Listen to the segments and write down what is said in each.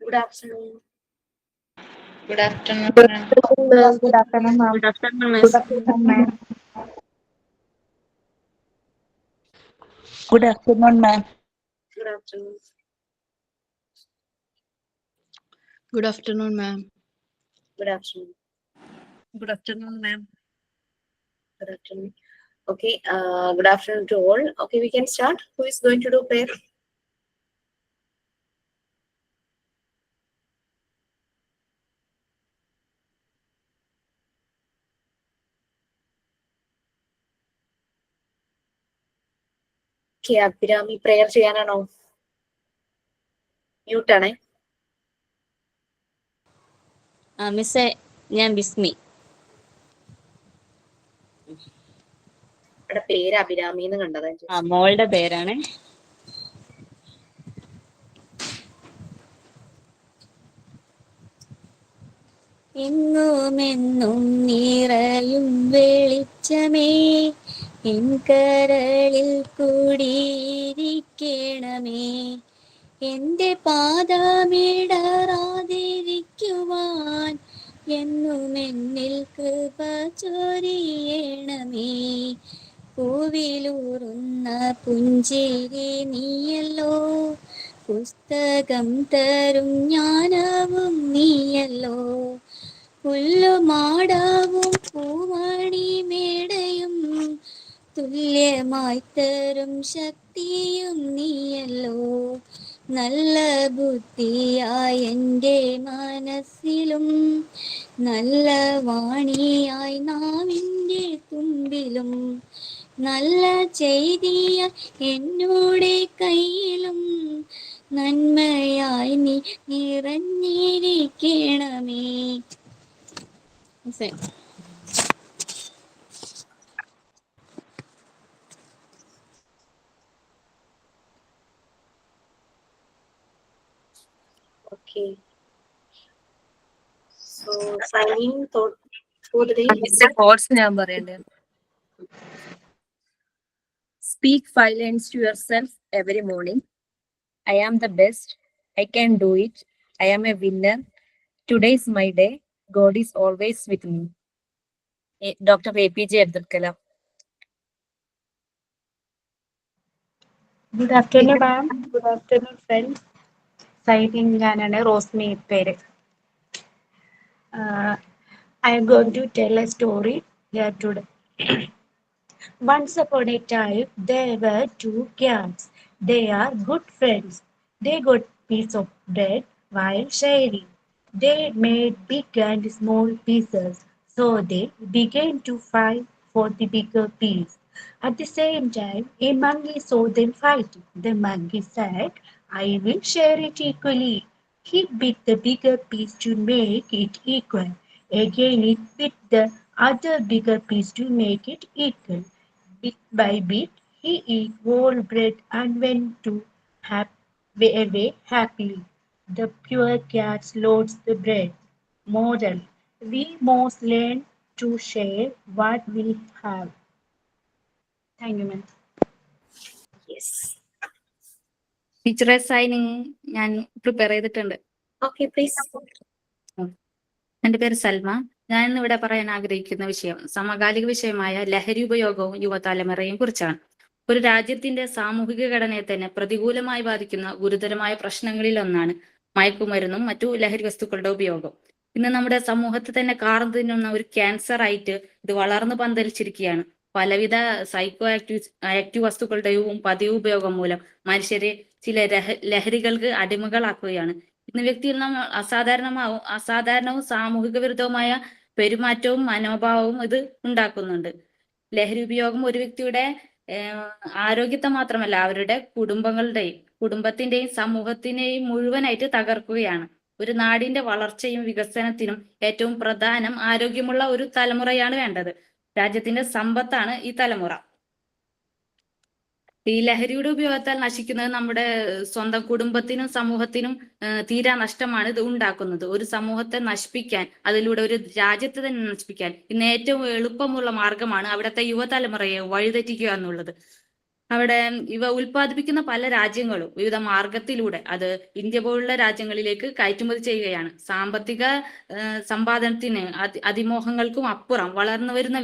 Good afternoon. Good afternoon, Good ma'am. Good afternoon, ma'am. Good afternoon, Good miss. afternoon, ma'am. Good afternoon, ma'am. Good afternoon. Good afternoon, ma'am. Good afternoon. Good afternoon, ma'am. Good afternoon. Okay. Good afternoon to all. Okay, we can start. Who is going to do prayer? Okay, Abhirami prayer ചെയ്യാനാണോ? Mute ആണേ. മിസ്സേ ഞാൻ ബിസ്മി. ഇവിടെ പേര് അഭിരാമി എന്ന് കണ്ടതാ. മോളുടെ പേരാണ്. എങ്ങുമെന്നും നിറയും വെളിച്ചമേ എൻ കരളിൽ കൂടിയിരിക്കണമേ, എന്റെ പാദമിടറാതിരിക്കുവാൻ എന്നും എന്നിൽ കൃപ ചൊരിയണമേ. പൂവിലൂറുന്ന പുഞ്ചിരി നീയല്ലോ, പുസ്തകം തരും ജ്ഞാനവും നീയല്ലോ, പുല്ലുമാടാവും പൂമണി മേടയും തുല്യമായി തരും ശക്തിയും നീയല്ലോ. നല്ല ബുദ്ധിയായി എൻ്റെ മനസ്സിലും നല്ല വാണിയായി നാവിൻ്റെ തുമ്പിലും നല്ല ചെയ്തിയ എന്നോടെ കയ്യിലും നന്മയായി നീ നിറഞ്ഞിരിക്കണമേ. Okay. So signing thought for the day. Mr. Thoughts ഞാൻ പറയണ്ടേ. Speak silence to yourself every morning. I am the best. I can do it. I am a winner. Today is my day. God is always with me. Dr. APJ Abdul Kalam. Good afternoon, ma'am. Good afternoon, friends. Signing ഞാനാണ് റോസ്മി പേര്. I am going to tell a story here today. Once upon a time, there were two cats. They are good friends. They got piece of bread while sharing. They made big and small pieces, so they began to fight for the bigger piece. At the same time, a monkey saw them fighting. The monkey said, I will share it equally. He bit the bigger piece to make it equal. Again, it bit the other bigger piece to make it equal. Bit by bit, he ate whole bread and went to away happily. The pure cats loads the bread. Moral: we must learn to share what we have. Thank you, ma'am. Yes. ടീച്ചറെ signing ഞാൻ prepare ചെയ്തിട്ടുണ്ട്. Okay, please. എൻ്റെ പേര് സൽമ. ഞാൻ ഇന്ന് ഇവിടെ പറയാൻ ആഗ്രഹിക്കുന്ന വിഷയം സമകാലിക വിഷയമായ ലഹരി ഉപയോഗവും യുവതലമുറയും കുറിച്ചാണ്. ഒരു രാജ്യത്തിന്റെ സാമൂഹിക ഘടനയെ തന്നെ പ്രതികൂലമായി ബാധിക്കുന്ന ഗുരുതരമായ പ്രശ്നങ്ങളിൽ ഒന്നാണ് മയക്കുമരുന്നും മറ്റു ലഹരി വസ്തുക്കളുടെ ഉപയോഗം. ഇന്ന് നമ്മുടെ സമൂഹത്തെ തന്നെ കാർന്നു തിന്നുന്ന ഒരു ക്യാൻസർ ആയിട്ട് ഇത് വളർന്നു പന്തലിച്ചിരിക്കുകയാണ്. പലവിധ സൈക്കോ ആക്റ്റീവ് വസ്തുക്കളുടെയും പതിവ് ഉപയോഗം മൂലം മനുഷ്യരെ ചില ലഹരികൾക്ക് അടിമകളാക്കുകയാണ്. ഇന്ന് വ്യക്തിയിൽ നമ്മൾ അസാധാരണവും സാമൂഹിക വിരുദ്ധവുമായ പെരുമാറ്റവും മനോഭാവവും ഇത് ഉണ്ടാക്കുന്നുണ്ട്. ലഹരി ഉപയോഗം ഒരു വ്യക്തിയുടെ ആരോഗ്യത്തെ മാത്രമല്ല അവരുടെ കുടുംബത്തിന്റെയും സമൂഹത്തിനെയും മുഴുവനായിട്ട് തകർക്കുകയാണ്. ഒരു നാടിന്റെ വളർച്ചയും വികസനത്തിനും ഏറ്റവും പ്രധാനം ആരോഗ്യമുള്ള ഒരു തലമുറയാണ് വേണ്ടത്. രാജ്യത്തിന്റെ സമ്പത്താണ് ഈ തലമുറ. ഈ ലഹരിയുടെ ഉപയോഗത്താൽ നശിക്കുന്നത് നമ്മുടെ സ്വന്തം കുടുംബത്തിനും സമൂഹത്തിനും തീരാ നഷ്ടമാണ് ഇത് ഉണ്ടാക്കുന്നത്. ഒരു സമൂഹത്തെ നശിപ്പിക്കാൻ, അതിലൂടെ ഒരു രാജ്യത്തെ തന്നെ നശിപ്പിക്കാൻ ഇന്ന് ഏറ്റവും എളുപ്പമുള്ള മാർഗമാണ് അവിടുത്തെ യുവതലമുറയെ വഴിതെറ്റിക്കുക എന്നുള്ളത്. അവിടെ ഇവ ഉൽപ്പാദിപ്പിക്കുന്ന പല രാജ്യങ്ങളും വിവിധ മാർഗത്തിലൂടെ അത് ഇന്ത്യ പോലുള്ള രാജ്യങ്ങളിലേക്ക് കയറ്റുമതി ചെയ്യുകയാണ്. സാമ്പത്തിക സമ്പാദനത്തിന് അതിമോഹങ്ങൾക്കും അപ്പുറം വളർന്നു വരുന്ന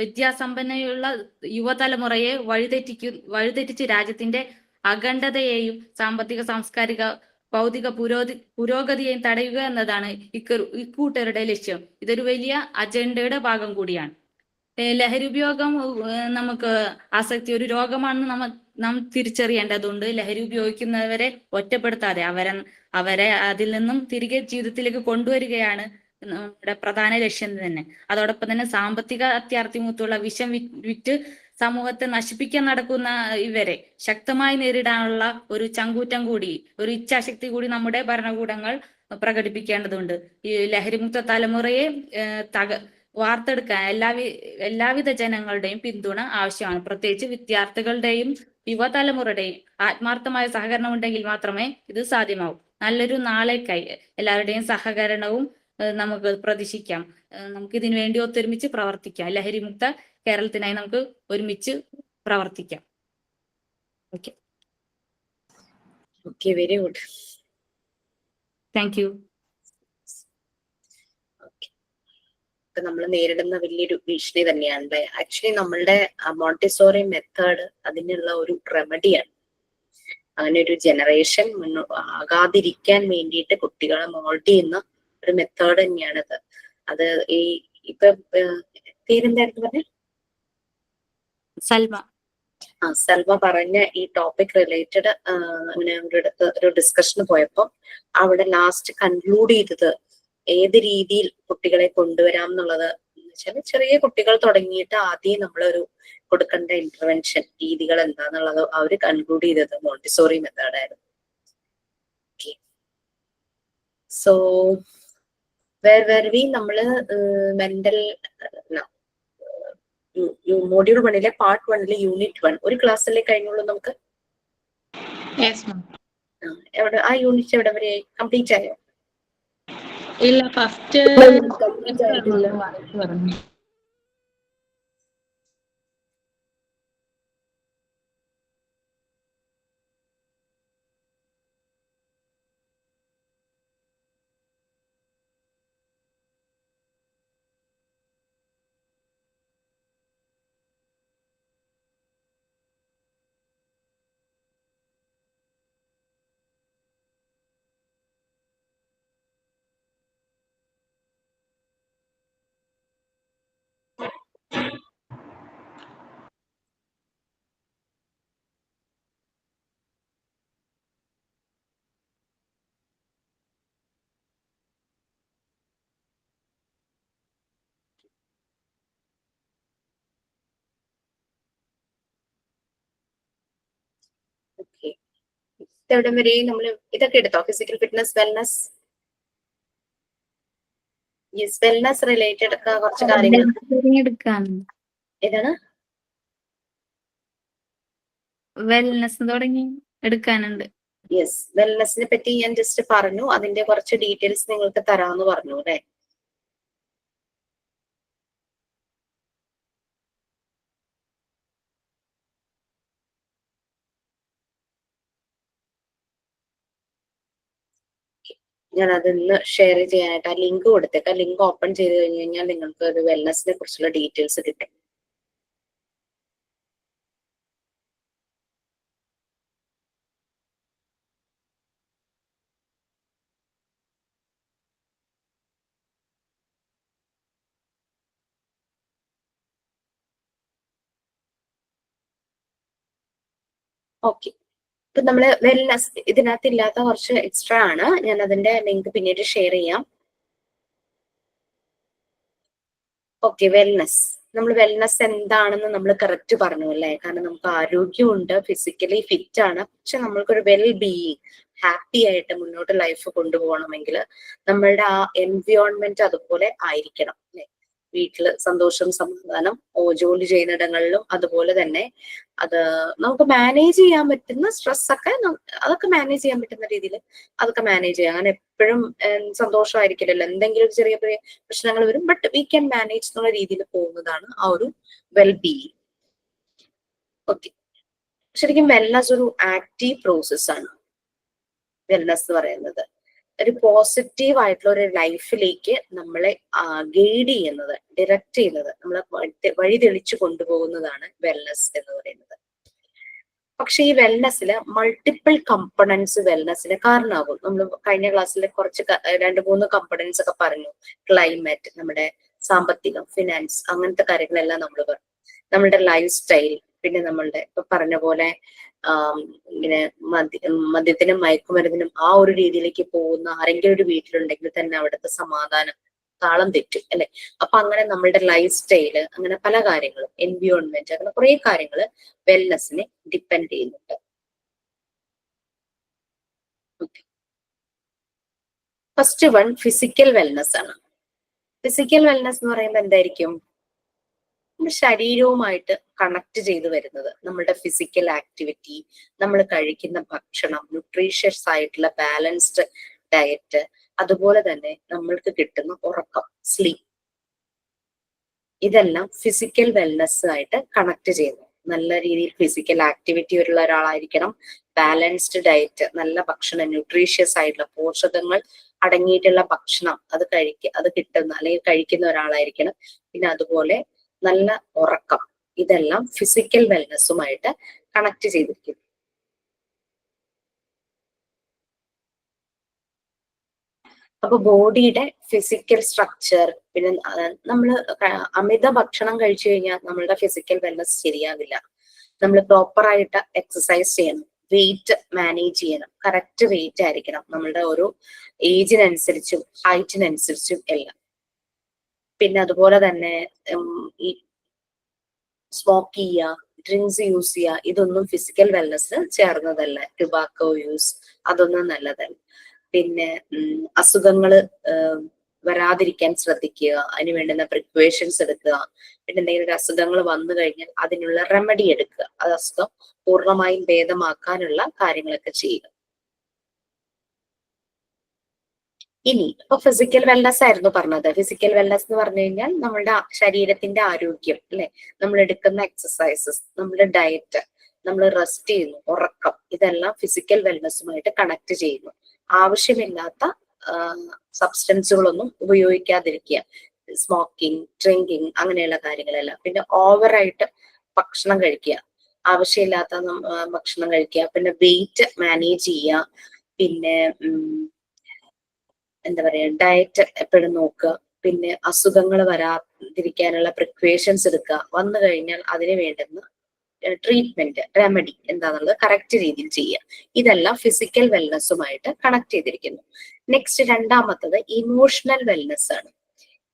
വിദ്യാസമ്പന്നയുള്ള യുവതലമുറയെ വഴിതെറ്റിച്ച് രാജ്യത്തിന്റെ അഖണ്ഡതയെയും സാമ്പത്തിക സാംസ്കാരിക ഭൗതിക പുരോഗതിയെയും തടയുക എന്നതാണ് ഇക്കൂട്ടരുടെ ലക്ഷ്യം. ഇതൊരു വലിയ അജണ്ടയുടെ ഭാഗം കൂടിയാണ്. ലഹരി ഉപയോഗം നമുക്ക് ആസക്തി ഒരു രോഗമാണെന്ന് നാം തിരിച്ചറിയേണ്ടതുണ്ട്. ലഹരി ഉപയോഗിക്കുന്നവരെ ഒറ്റപ്പെടുത്താതെ അവരെ അതിൽ നിന്നും തിരികെ ജീവിതത്തിലേക്ക് കൊണ്ടുവരികയാണ് നമ്മുടെ പ്രധാന ലക്ഷ്യം തന്നെ. അതോടൊപ്പം തന്നെ സാമ്പത്തിക അത്യാർത്തിമൂത്തുള്ള വിഷം വിറ്റ് സമൂഹത്തെ നശിപ്പിക്കാൻ നടക്കുന്ന ഇവരെ ശക്തമായി നേരിടാനുള്ള ഒരു ചങ്കൂറ്റം കൂടി, ഒരു ഇച്ഛാശക്തി കൂടി നമ്മുടെ ഭരണകൂടങ്ങൾ പ്രകടിപ്പിക്കേണ്ടതുണ്ട്. ഈ ലഹരിമുക്ത തലമുറയെ വാർത്തെടുക്കാൻ എല്ലാവിധ ജനങ്ങളുടെയും പിന്തുണ ആവശ്യമാണ്. പ്രത്യേകിച്ച് വിദ്യാർത്ഥികളുടെയും യുവതലമുറയുടെയും ആത്മാർത്ഥമായ സഹകരണം ഉണ്ടെങ്കിൽ മാത്രമേ ഇത് സാധ്യമാവൂ. നല്ലൊരു നാളേക്കായി എല്ലാവരുടെയും സഹകരണവും നമുക്ക് പ്രതീക്ഷിക്കാം. നമുക്ക് ഇതിനു വേണ്ടി ഒത്തൊരുമിച്ച് പ്രവർത്തിക്കാം. ലഹരിമുക്ത കേരളത്തിനായി നമുക്ക് ഒരുമിച്ച് പ്രവർത്തിക്കാം. Okay, okay, very good. Thank you. നമ്മൾ നേരിടുന്ന വലിയൊരു ഭീഷണി തന്നെയാണ്. ആക്ച്വലി നമ്മളുടെ മോണ്ടിസോറി മെത്തേഡ് അതിനുള്ള ഒരു റെമഡിയാണ്. അങ്ങനെ ഒരു ജനറേഷൻ ആകാതിരിക്കാൻ വേണ്ടിയിട്ട് കുട്ടികളെ മോൾഡ് ചെയ്യുന്ന ഒരു മെത്തേഡ് തന്നെയാണിത്. അത് ഇപ്പൊ പേരെന്തായിരുന്നു പറഞ്ഞ സൽമ. സൽമ പറഞ്ഞ ഈ ടോപ്പിക് റിലേറ്റഡ് അങ്ങനെ ഒരു ഡിസ്കഷന് പോയപ്പോ അവിടെ ലാസ്റ്റ് കൺക്ലൂഡ് ചെയ്തത് ഏത് രീതിയിൽ കുട്ടികളെ കൊണ്ടുവരാം എന്നുള്ളത് വെച്ചാൽ ചെറിയ കുട്ടികൾ തുടങ്ങിയിട്ട് ആദ്യം നമ്മളൊരു കൊടുക്കേണ്ട ഇന്റർവെൻഷൻ രീതികൾ എന്താന്നുള്ളത് അവര് കൺക്ലൂഡ് ചെയ്തത് മോണ്ടിസോറി മെത്തേഡായിരുന്നു. സോ വേർ നമ്മള് മെന്റൽ മോഡ്യൂൾ 1 പാർട്ട് 1 യൂണിറ്റ് 1 ഒരു ക്ലാസ്സിലേ കഴിഞ്ഞുള്ളൂ നമുക്ക്. എവിടെ ആ യൂണിറ്റ് എവിടെ വരെ കംപ്ലീറ്റ് ആയോ? ഇല്ല, ഫസ്റ്റ് കംപ്ലീറ്റ് ആയിട്ടില്ല. ഓക്കെ, ഇതെവിടെ വരെ നമ്മള് ഇതൊക്കെ എടുത്തോ? Physical fitness, wellness. Yes, wellness related ഒക്കെ കുറച്ച് കാര്യങ്ങൾ. ഏതാണ്? വെൽനസ് തുടങ്ങി എടുക്കാനുണ്ട്. യെസ്, വെൽനസിനെ പറ്റി ഞാൻ ജസ്റ്റ് പറഞ്ഞു. അതിന്റെ കുറച്ച് ഡീറ്റെയിൽസ് നിങ്ങൾക്ക് തരാമെന്ന് പറഞ്ഞു അല്ലെ? ഞാൻ അതൊന്ന് ഷെയർ ചെയ്യാനായിട്ട് ആ ലിങ്ക് കൊടുത്തേക്കാം. ലിങ്ക് ഓപ്പൺ ചെയ്ത് കഴിഞ്ഞ് കഴിഞ്ഞാൽ നിങ്ങൾക്ക് ഒരു വെൽനസിനെ കുറിച്ചുള്ള ഡീറ്റെയിൽസ് കിട്ടും. ഓക്കെ, ഇപ്പൊ നമ്മള് വെൽനസ് ഇതിനകത്ത് ഇല്ലാത്ത കുറച്ച് എക്സ്ട്രാ ആണ്. ഞാൻ അതിന്റെ ലിങ്ക് പിന്നീട് ഷെയർ ചെയ്യാം. Okay, wellness. നമ്മൾ വെൽനസ് എന്താണെന്ന് നമ്മൾ കറക്റ്റ് പറഞ്ഞു അല്ലേ? കാരണം നമുക്ക് ആരോഗ്യമുണ്ട്, ഫിസിക്കലി ഫിറ്റ് ആണ്, പക്ഷെ നമ്മൾക്കൊരു വെൽ ബീയിങ് ഹാപ്പി ആയിട്ട് മുന്നോട്ട് ലൈഫ് കൊണ്ടുപോകണമെങ്കിൽ നമ്മളുടെ ആ എൻവയോൺമെന്റ് അതുപോലെ ആയിരിക്കണം അല്ലെ? വീട്ടില് സന്തോഷം, സമാധാനം, ജോലി ചെയ്യുന്നിടങ്ങളിലും അതുപോലെ തന്നെ അത് നമുക്ക് മാനേജ് ചെയ്യാൻ പറ്റുന്ന സ്ട്രെസ് ഒക്കെ അതൊക്കെ മാനേജ് ചെയ്യാൻ പറ്റുന്ന രീതിയിൽ അതൊക്കെ മാനേജ് ചെയ്യാം. അങ്ങനെ എപ്പോഴും സന്തോഷമായിരിക്കില്ലല്ലോ, എന്തെങ്കിലും ചെറിയ ചെറിയ പ്രശ്നങ്ങൾ വരും. ബട്ട് വി ക്യാൻ മാനേജ് എന്നുള്ള രീതിയിൽ പോകുന്നതാണ് ആ ഒരു വെൽ ബീയിങ്. ഓക്കെ. ശരിക്കും വെൽനസ് ഒരു ആക്റ്റീവ് പ്രോസസ് ആണ്. വെൽനസ് എന്ന് പറയുന്നത് ഒരു പോസിറ്റീവ് ആയിട്ടുള്ള ഒരു ലൈഫിലേക്ക് നമ്മളെ ഗൈഡ് ചെയ്യുന്നത്, ഡയറക്റ്റ് ചെയ്യുന്നത്, നമ്മളെ വഴി തെളിച്ചു കൊണ്ടുപോകുന്നതാണ് വെൽനസ് എന്ന് പറയുന്നത്. പക്ഷെ ഈ വെൽനസ്സിൽ മൾട്ടിപ്പിൾ കമ്പണൻസ് വെൽനസ്സിന് കാരണമാകും. നമ്മൾ കഴിഞ്ഞ ക്ലാസ്സിൽ കുറച്ച് 2-3 കമ്പണൻസ് ഒക്കെ പറഞ്ഞു. ക്ലൈമറ്റ്, നമ്മുടെ സാമ്പത്തികം, ഫിനാൻസ്, അങ്ങനത്തെ കാര്യങ്ങളെല്ലാം നമ്മൾ പറഞ്ഞു. നമ്മളുടെ ലൈഫ് സ്റ്റൈൽ, പിന്നെ നമ്മളുടെ ഇപ്പൊ പറഞ്ഞ പോലെ ഇങ്ങനെ മദ്യത്തിനും മയക്കുമരുന്നിനും ആ ഒരു രീതിയിലേക്ക് പോകുന്ന ആരെങ്കിലും ഒരു വീട്ടിലുണ്ടെങ്കിൽ തന്നെ അവിടുത്തെ സമാധാനം താളം തെറ്റും അല്ലെ. അപ്പൊ അങ്ങനെ നമ്മളുടെ ലൈഫ് സ്റ്റൈല്, അങ്ങനെ പല കാര്യങ്ങളും, എൻവിയോൺമെന്റ്, അങ്ങനെ കുറെ കാര്യങ്ങൾ വെൽനെസ്സിനെ ഡിപ്പെൻഡ് ചെയ്യുന്നുണ്ട്. ഫസ്റ്റ് വൺ ഫിസിക്കൽ വെൽനെസ് ആണ്. ഫിസിക്കൽ വെൽനെസ് എന്ന് പറയുമ്പോൾ എന്തായിരിക്കും? നമ്മുടെ ശരീരവുമായിട്ട് കണക്ട് ചെയ്ത് വരുന്നത്, നമ്മളുടെ ഫിസിക്കൽ ആക്ടിവിറ്റി, നമ്മൾ കഴിക്കുന്ന ഭക്ഷണം, ന്യൂട്രീഷ്യസ് ആയിട്ടുള്ള ബാലൻസ്ഡ് ഡയറ്റ്, അതുപോലെ തന്നെ നമ്മൾക്ക് കിട്ടുന്ന ഉറക്കം, സ്ലീപ്പ്, ഇതെല്ലാം ഫിസിക്കൽ വെൽനെസ് ആയിട്ട് കണക്ട് ചെയ്യുന്നു. നല്ല രീതിയിൽ ഫിസിക്കൽ ആക്ടിവിറ്റി ഉള്ള ഒരാളായിരിക്കണം. ബാലൻസ്ഡ് ഡയറ്റ്, നല്ല ഭക്ഷണം, ന്യൂട്രീഷ്യസ് ആയിട്ടുള്ള പോഷകങ്ങൾ അടങ്ങിയിട്ടുള്ള ഭക്ഷണം അത് കിട്ടുന്ന അല്ലെങ്കിൽ കഴിക്കുന്ന ഒരാളായിരിക്കണം. പിന്നെ അതുപോലെ നല്ല ഉറക്കം, ഇതെല്ലാം ഫിസിക്കൽ വെൽനെസ്സുമായിട്ട് കണക്ട് ചെയ്തിരിക്കുന്നു. അപ്പൊ ബോഡിയുടെ ഫിസിക്കൽ സ്ട്രക്ചർ, പിന്നെ നമ്മൾ അമിത ഭക്ഷണം കഴിച്ചു കഴിഞ്ഞാൽ നമ്മളുടെ ഫിസിക്കൽ വെൽനെസ് ശരിയാവില്ല. നമ്മൾ പ്രോപ്പറായിട്ട് എക്സസൈസ് ചെയ്യണം, വെയിറ്റ് മാനേജ് ചെയ്യണം, കറക്റ്റ് വെയിറ്റ് ആയിരിക്കണം നമ്മളുടെ ഓരോ ഏജിനനുസരിച്ചും ഹൈറ്റിനനുസരിച്ചും എല്ലാം. പിന്നെ അതുപോലെ തന്നെ ഈ സ്മോക്ക് ചെയ്യുക, ഡ്രിങ്ക്സ് യൂസ് ചെയ്യുക, ഇതൊന്നും ഫിസിക്കൽ വെൽനെസ് ചേർന്നതല്ല. ടുബാക്കോ യൂസ്, അതൊന്നും നല്ലതല്ല. പിന്നെ അസുഖങ്ങള് വരാതിരിക്കാൻ ശ്രദ്ധിക്കുക, അതിന് വേണ്ടുന്ന പ്രിക്വേഷൻസ് എടുക്കുക. പിന്നെ എന്തെങ്കിലും അസുഖങ്ങൾ വന്നു കഴിഞ്ഞാൽ അതിനുള്ള റെമഡി എടുക്കുക, അത് അസുഖം പൂർണ്ണമായും ഭേദമാക്കാനുള്ള കാര്യങ്ങളൊക്കെ ചെയ്യുക. ഇനി ഇപ്പൊ ഫിസിക്കൽ വെൽനെസ് ആയിരുന്നു പറഞ്ഞത്. ഫിസിക്കൽ വെൽനെസ് എന്ന് പറഞ്ഞു കഴിഞ്ഞാൽ നമ്മളുടെ ശരീരത്തിന്റെ ആരോഗ്യം അല്ലെ, നമ്മൾ എടുക്കുന്ന എക്സസൈസസ്, നമ്മുടെ ഡയറ്റ്, നമ്മൾ റെസ്റ്റ് ചെയ്യുന്നു, ഉറക്കം, ഇതെല്ലാം ഫിസിക്കൽ വെൽനെസ്സുമായിട്ട് കണക്ട് ചെയ്യുന്നു. ആവശ്യമില്ലാത്ത സബ്സ്റ്റൻസുകളൊന്നും ഉപയോഗിക്കാതിരിക്കുക, സ്മോക്കിംഗ്, ഡ്രിങ്കിങ്, അങ്ങനെയുള്ള കാര്യങ്ങളെല്ലാം. പിന്നെ ഓവറായിട്ട് ഭക്ഷണം കഴിക്കുക, ആവശ്യമില്ലാത്ത ഭക്ഷണം കഴിക്കുക. പിന്നെ വെയിറ്റ് മാനേജ് ചെയ്യുക. പിന്നെ എന്താ പറയാ, ഡയറ്റ് എപ്പോഴും നോക്കുക. പിന്നെ അസുഖങ്ങൾ വരാതിരിക്കാനുള്ള പ്രിക്വേഷൻസ് എടുക്കുക. വന്നു കഴിഞ്ഞാൽ അതിന് വേണ്ടുന്ന ട്രീറ്റ്മെന്റ്, റെമഡി എന്താണെന്നുള്ളത് കറക്റ്റ് രീതിയിൽ ചെയ്യുക. ഇതെല്ലാം ഫിസിക്കൽ വെൽനെസ്സുമായിട്ട് കണക്ട് ചെയ്തിരിക്കുന്നു. നെക്സ്റ്റ് രണ്ടാമത്തത് ഇമോഷണൽ വെൽനെസ് ആണ്.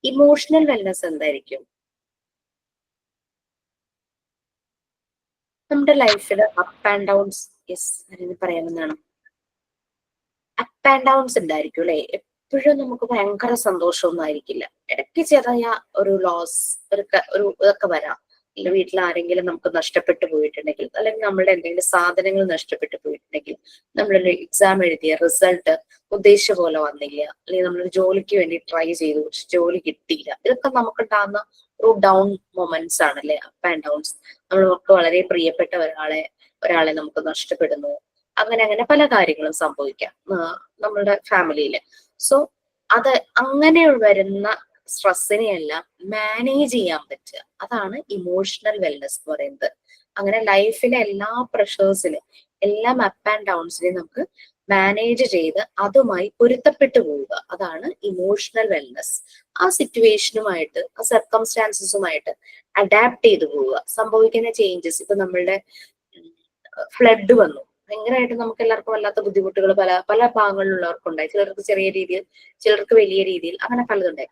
ഇമോഷണൽ വെൽനെസ് എന്തായിരിക്കും? നമ്മുടെ ലൈഫിൽ അപ്പ് ആൻഡ് ഡൗൺസ്, പറയാമെന്നാണ്, അപ്പ് ആൻഡ് ഡൗൺസ് ഉണ്ടായിരിക്കും അല്ലെ. എപ്പോഴും നമുക്ക് ഭയങ്കര സന്തോഷമൊന്നും ആയിരിക്കില്ല. ഇടയ്ക്ക് ചെറിയ ഒരു ലോസ്, ഒരു ഇതൊക്കെ വരാം. വീട്ടിൽ ആരെങ്കിലും നമുക്ക് നഷ്ടപ്പെട്ടു പോയിട്ടുണ്ടെങ്കിൽ, അല്ലെങ്കിൽ നമ്മളുടെ എന്തെങ്കിലും സാധനങ്ങൾ നഷ്ടപ്പെട്ടു പോയിട്ടുണ്ടെങ്കിൽ, നമ്മളൊരു എക്സാം എഴുതിയ റിസൾട്ട് ഉദ്ദേശിച്ച പോലെ വന്നില്ല, അല്ലെങ്കിൽ നമ്മളൊരു ജോലിക്ക് വേണ്ടി ട്രൈ ചെയ്തു പക്ഷെ ജോലി കിട്ടിയില്ല, ഇതൊക്കെ നമുക്കുണ്ടാകുന്ന ഒരു ഡൗൺ മൊമെന്റ്സ് ആണ് അല്ലെ, അപ്പ് ആൻഡ് ഡൗൺസ്. നമുക്ക് വളരെ പ്രിയപ്പെട്ട ഒരാളെ നമുക്ക് നഷ്ടപ്പെടുന്നു, അങ്ങനെ പല കാര്യങ്ങളും സംഭവിക്കാം നമ്മളുടെ ഫാമിലിയില്. സോ അത് അങ്ങനെ വരുന്ന സ്ട്രെസ്സിനെയെല്ലാം മാനേജ് ചെയ്യാൻ പറ്റുക, അതാണ് ഇമോഷണൽ വെൽനെസ് എന്ന് പറയുന്നത്. അങ്ങനെ ലൈഫിലെ എല്ലാ പ്രഷേഴ്സിലും, എല്ലാം അപ്പ് ആൻഡ് ഡൗൺസിനെയും നമുക്ക് മാനേജ് ചെയ്ത് അതുമായി പൊരുത്തപ്പെട്ടു പോവുക, അതാണ് ഇമോഷണൽ വെൽനെസ്. ആ സിറ്റുവേഷനുമായിട്ട്, ആ സർക്കംസ്റ്റാൻസസുമായിട്ട് അഡാപ്റ്റ് ചെയ്തു പോവുക. സംഭവിക്കുന്ന ചേഞ്ചസ്, ഇപ്പൊ നമ്മളുടെ ഫ്ലഡ് വന്നു, ഭയങ്കരമായിട്ട് നമുക്ക് എല്ലാവർക്കും വല്ലാത്ത ബുദ്ധിമുട്ടുകൾ പല ഭാഗങ്ങളിലുള്ളവർക്കുണ്ടായി. ചിലർക്ക് ചെറിയ രീതിയിൽ, ചിലർക്ക് വലിയ രീതിയിൽ, അങ്ങനെ പലതുണ്ടായി.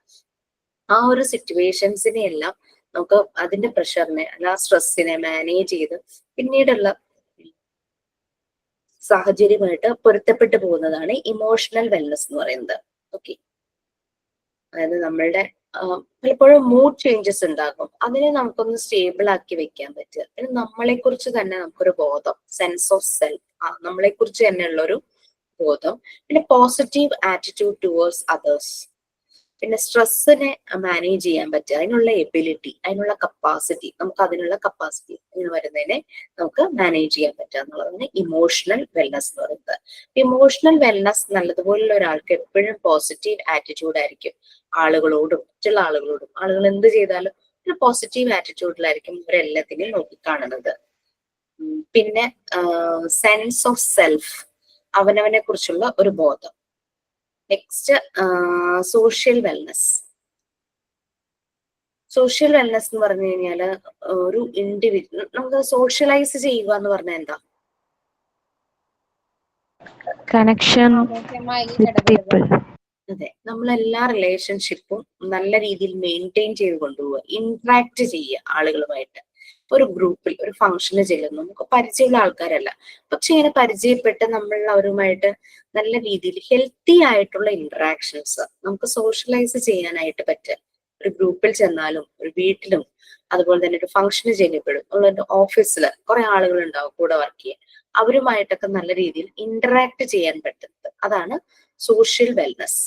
ആ ഒരു സിറ്റുവേഷൻസിനെ എല്ലാം നമുക്ക് അതിന്റെ പ്രഷറിനെ, ആ സ്ട്രെസ്സിനെ മാനേജ് ചെയ്ത് പിന്നീടുള്ള സാഹചര്യമായിട്ട് പൊരുത്തപ്പെട്ടു പോകുന്നതാണ് ഇമോഷണൽ വെൽനെസ് എന്ന് പറയുന്നത്. ഓക്കെ, അതായത് നമ്മളുടെ പലപ്പോഴും മൂഡ് ചേഞ്ചസ് ഉണ്ടാകും, അതിനെ നമുക്കൊന്ന് സ്റ്റേബിൾ ആക്കി വെക്കാൻ പറ്റുക. പിന്നെ നമ്മളെ കുറിച്ച് തന്നെ നമുക്കൊരു ബോധം, സെൻസ് ഓഫ് സെൽഫ്, നമ്മളെ കുറിച്ച് തന്നെയുള്ള ഒരു ബോധം. പിന്നെ പോസിറ്റീവ് ആറ്റിറ്റ്യൂഡ് ടുവേർഡ്സ് അതേഴ്സ്. പിന്നെ സ്ട്രെസ്സിനെ മാനേജ് ചെയ്യാൻ പറ്റുക, അതിനുള്ള എബിലിറ്റി, അതിനുള്ള കപ്പാസിറ്റി, നമുക്ക് അതിനുള്ള കപ്പാസിറ്റി ഇങ്ങനെ വരുന്നതിനെ നമുക്ക് മാനേജ് ചെയ്യാൻ പറ്റുക എന്നുള്ളതാണ് ഇമോഷണൽ വെൽനസ് എന്ന് പറയുന്നത്. ഇമോഷണൽ വെൽനസ് നല്ലതുപോലുള്ള ഒരാൾക്ക് എപ്പോഴും പോസിറ്റീവ് ആറ്റിറ്റ്യൂഡ് ആയിരിക്കും ആളുകളോടും മറ്റുള്ള ആളുകളോടും. ആളുകൾ എന്ത് ചെയ്താലും ഒരു പോസിറ്റീവ് ആറ്റിറ്റ്യൂഡിലായിരിക്കും ഇവരെല്ലാത്തിനെയും നോക്കിക്കാണുന്നത്. പിന്നെ സെൻസ് ഓഫ് സെൽഫ്, അവനവനെ കുറിച്ചുള്ള ഒരു ബോധം. Next social wellness. Social wellness എന്ന് പറഞ്ഞു കഴിഞ്ഞാൽ ഒരു ഇൻഡിവിജ്വൽ നമുക്ക് സോഷ്യലൈസ് ചെയ്യുക എന്ന് പറഞ്ഞാൽ എന്താ? Connection with people. അതെ, നമ്മളെല്ലാ റിലേഷൻഷിപ്പും നല്ല രീതിയിൽ മെയിൻറ്റെയിൻ ചെയ്ത് കൊണ്ടുപോവുക, ഇന്ററാക്ട് ചെയ്യുക ആളുകളുമായിട്ട്. ഒരു ഗ്രൂപ്പിൽ ഒരു ഫംഗ്ഷന് ചെല്ലുന്നു, നമുക്ക് പരിചയമുള്ള ആൾക്കാരല്ല, പക്ഷെ ഇങ്ങനെ പരിചയപ്പെട്ട് നമ്മൾ അവരുമായിട്ട് നല്ല രീതിയിൽ ഹെൽത്തി ആയിട്ടുള്ള ഇന്ററാക്ഷൻസ് നമുക്ക് സോഷ്യലൈസ് ചെയ്യാനായിട്ട് പറ്റുക. ഒരു ഗ്രൂപ്പിൽ ചെന്നാലും ഒരു വീട്ടിലും അതുപോലെ തന്നെ ഒരു ഫംഗ്ഷന് ചെല്ലുമ്പോഴും ഉള്ള ഓഫീസിൽ കുറെ ആളുകൾ ഉണ്ടാവും കൂടെ വർക്ക് ചെയ്യാൻ, അവരുമായിട്ടൊക്കെ നല്ല രീതിയിൽ ഇന്ററാക്ട് ചെയ്യാൻ പറ്റുന്നത് അതാണ് സോഷ്യൽ വെൽനസ്.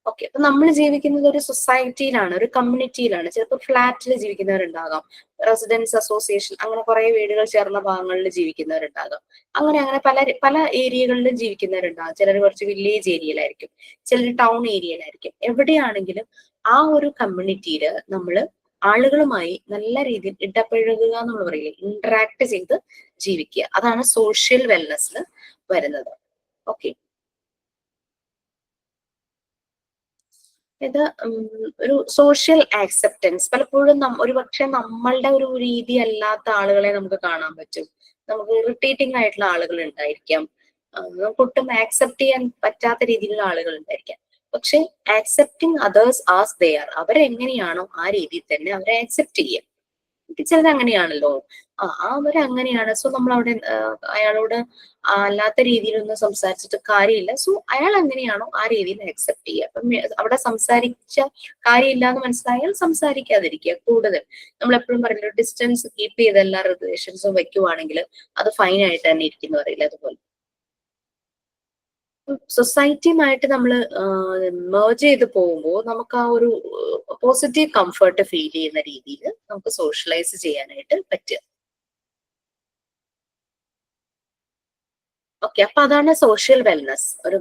ഓക്കെ, അപ്പൊ നമ്മൾ ജീവിക്കുന്നത് ഒരു സൊസൈറ്റിയിലാണ്, ഒരു കമ്മ്യൂണിറ്റിയിലാണ്. ചിലപ്പോൾ ഫ്ലാറ്റിൽ ജീവിക്കുന്നവരുണ്ടാകാം, റെസിഡൻസ് അസോസിയേഷൻ, അങ്ങനെ കുറെ വീടുകൾ ചേർന്ന ഭാഗങ്ങളിൽ ജീവിക്കുന്നവരുണ്ടാകാം, അങ്ങനെ അങ്ങനെ പല ഏരിയകളിലും ജീവിക്കുന്നവരുണ്ടാകും. ചിലർ കുറച്ച് വില്ലേജ് ഏരിയയിലായിരിക്കും, ചിലർ ടൗൺ ഏരിയയിലായിരിക്കും. എവിടെയാണെങ്കിലും ആ ഒരു കമ്മ്യൂണിറ്റിയിൽ നമ്മൾ ആളുകളുമായി നല്ല രീതിയിൽ ഇടപഴകുക എന്നുള്ള പറയില്ലേ, ഇന്ററാക്ട് ചെയ്ത് ജീവിക്കുക, അതാണ് സോഷ്യൽ വെൽനസ്സിൽ വരുന്നത്. ഓക്കെ, ഇത് ഒരു സോഷ്യൽ ആക്സെപ്റ്റൻസ്. പലപ്പോഴും ഒരുപക്ഷെ നമ്മളുടെ ഒരു രീതി അല്ലാത്ത ആളുകളെ നമുക്ക് കാണാൻ പറ്റും. നമുക്ക് ഇറിറ്റേറ്റിംഗ് ആയിട്ടുള്ള ആളുകൾ ഉണ്ടായിരിക്കാം, നമുക്ക് ഒട്ടും ആക്സെപ്റ്റ് ചെയ്യാൻ പറ്റാത്ത രീതിയിലുള്ള ആളുകൾ ഉണ്ടായിരിക്കാം. പക്ഷെ accepting others as they are, അവരെങ്ങനെയാണോ ആ രീതിയിൽ തന്നെ അവരെ ആക്സെപ്റ്റ് ചെയ്യുക. ചിലത് അങ്ങനെയാണല്ലോ, അവരങ്ങനെയാണ്, സോ നമ്മൾ അവിടെ അയാളോട് അല്ലാത്ത രീതിയിലൊന്നും സംസാരിച്ചിട്ട് കാര്യമില്ല, സോ അയാൾ എങ്ങനെയാണോ ആ രീതിയിൽ അക്സെപ്റ്റ് ചെയ്യുക. അപ്പം അവിടെ സംസാരിച്ച കാര്യമില്ല എന്ന് മനസ്സിലായാൽ സംസാരിക്കാതിരിക്കുക. കൂടുതൽ നമ്മൾ എപ്പോഴും പറയില്ല, ഡിസ്റ്റൻസ് കീപ്പ് ചെയ്ത് എല്ലാ റിലേഷൻസും വെക്കുവാണെങ്കിൽ അത് ഫൈൻ ആയിട്ട് തന്നെ ഇരിക്കുന്നു പറയില്ല, അതുപോലെ സൊസൈറ്റിയുമായിട്ട് നമ്മൾ മേർജ് ചെയ്ത് പോകുമ്പോൾ നമുക്ക് ആ ഒരു പോസിറ്റീവ് കംഫർട്ട് ഫീൽ ചെയ്യുന്ന രീതിയിൽ നമുക്ക് സോഷ്യലൈസ് ചെയ്യാനായിട്ട് പറ്റുക. ഓക്കെ, അപ്പൊ അതാണ് സോഷ്യൽ വെൽനസ്. ഒരു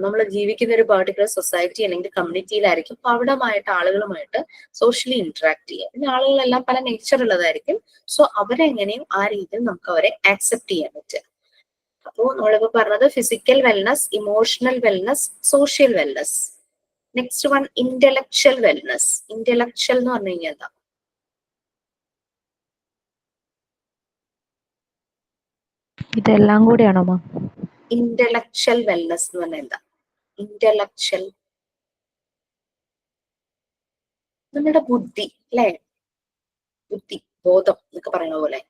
നമ്മൾ ജീവിക്കുന്ന ഒരു പർട്ടിക്കുലർ സൊസൈറ്റി അല്ലെങ്കിൽ കമ്മ്യൂണിറ്റിയിലായിരിക്കും, അപ്പൊ അവിടമായിട്ട് ആളുകളുമായിട്ട് സോഷ്യലി ഇന്ററാക്ട് ചെയ്യുക. പിന്നെ ആളുകളെല്ലാം പല നേച്ചർ ഉള്ളതായിരിക്കും, സോ അവരെങ്ങനെയും ആ രീതിയിൽ നമുക്ക് അവരെ ആക്സെപ്റ്റ് ചെയ്യാൻ പറ്റുക. അപ്പോൾ നമ്മളിപ്പോ പറഞ്ഞത് physical wellness, emotional wellness, social wellness. Next one intellectual wellness. Intellectual എന്ന് പറഞ്ഞു കഴിഞ്ഞാൽ എന്താ? ഇതെല്ലാം കൂടിയാണോ മാം? ഇന്റലക്ച്വൽ വെൽനസ് എന്ന് പറഞ്ഞാൽ എന്താ? ഇന്റലക്ച്വൽ നമ്മുടെ ബുദ്ധി, അല്ലെ, ബുദ്ധി, ബോധം എന്നൊക്കെ പറയുന്ന പോലെ.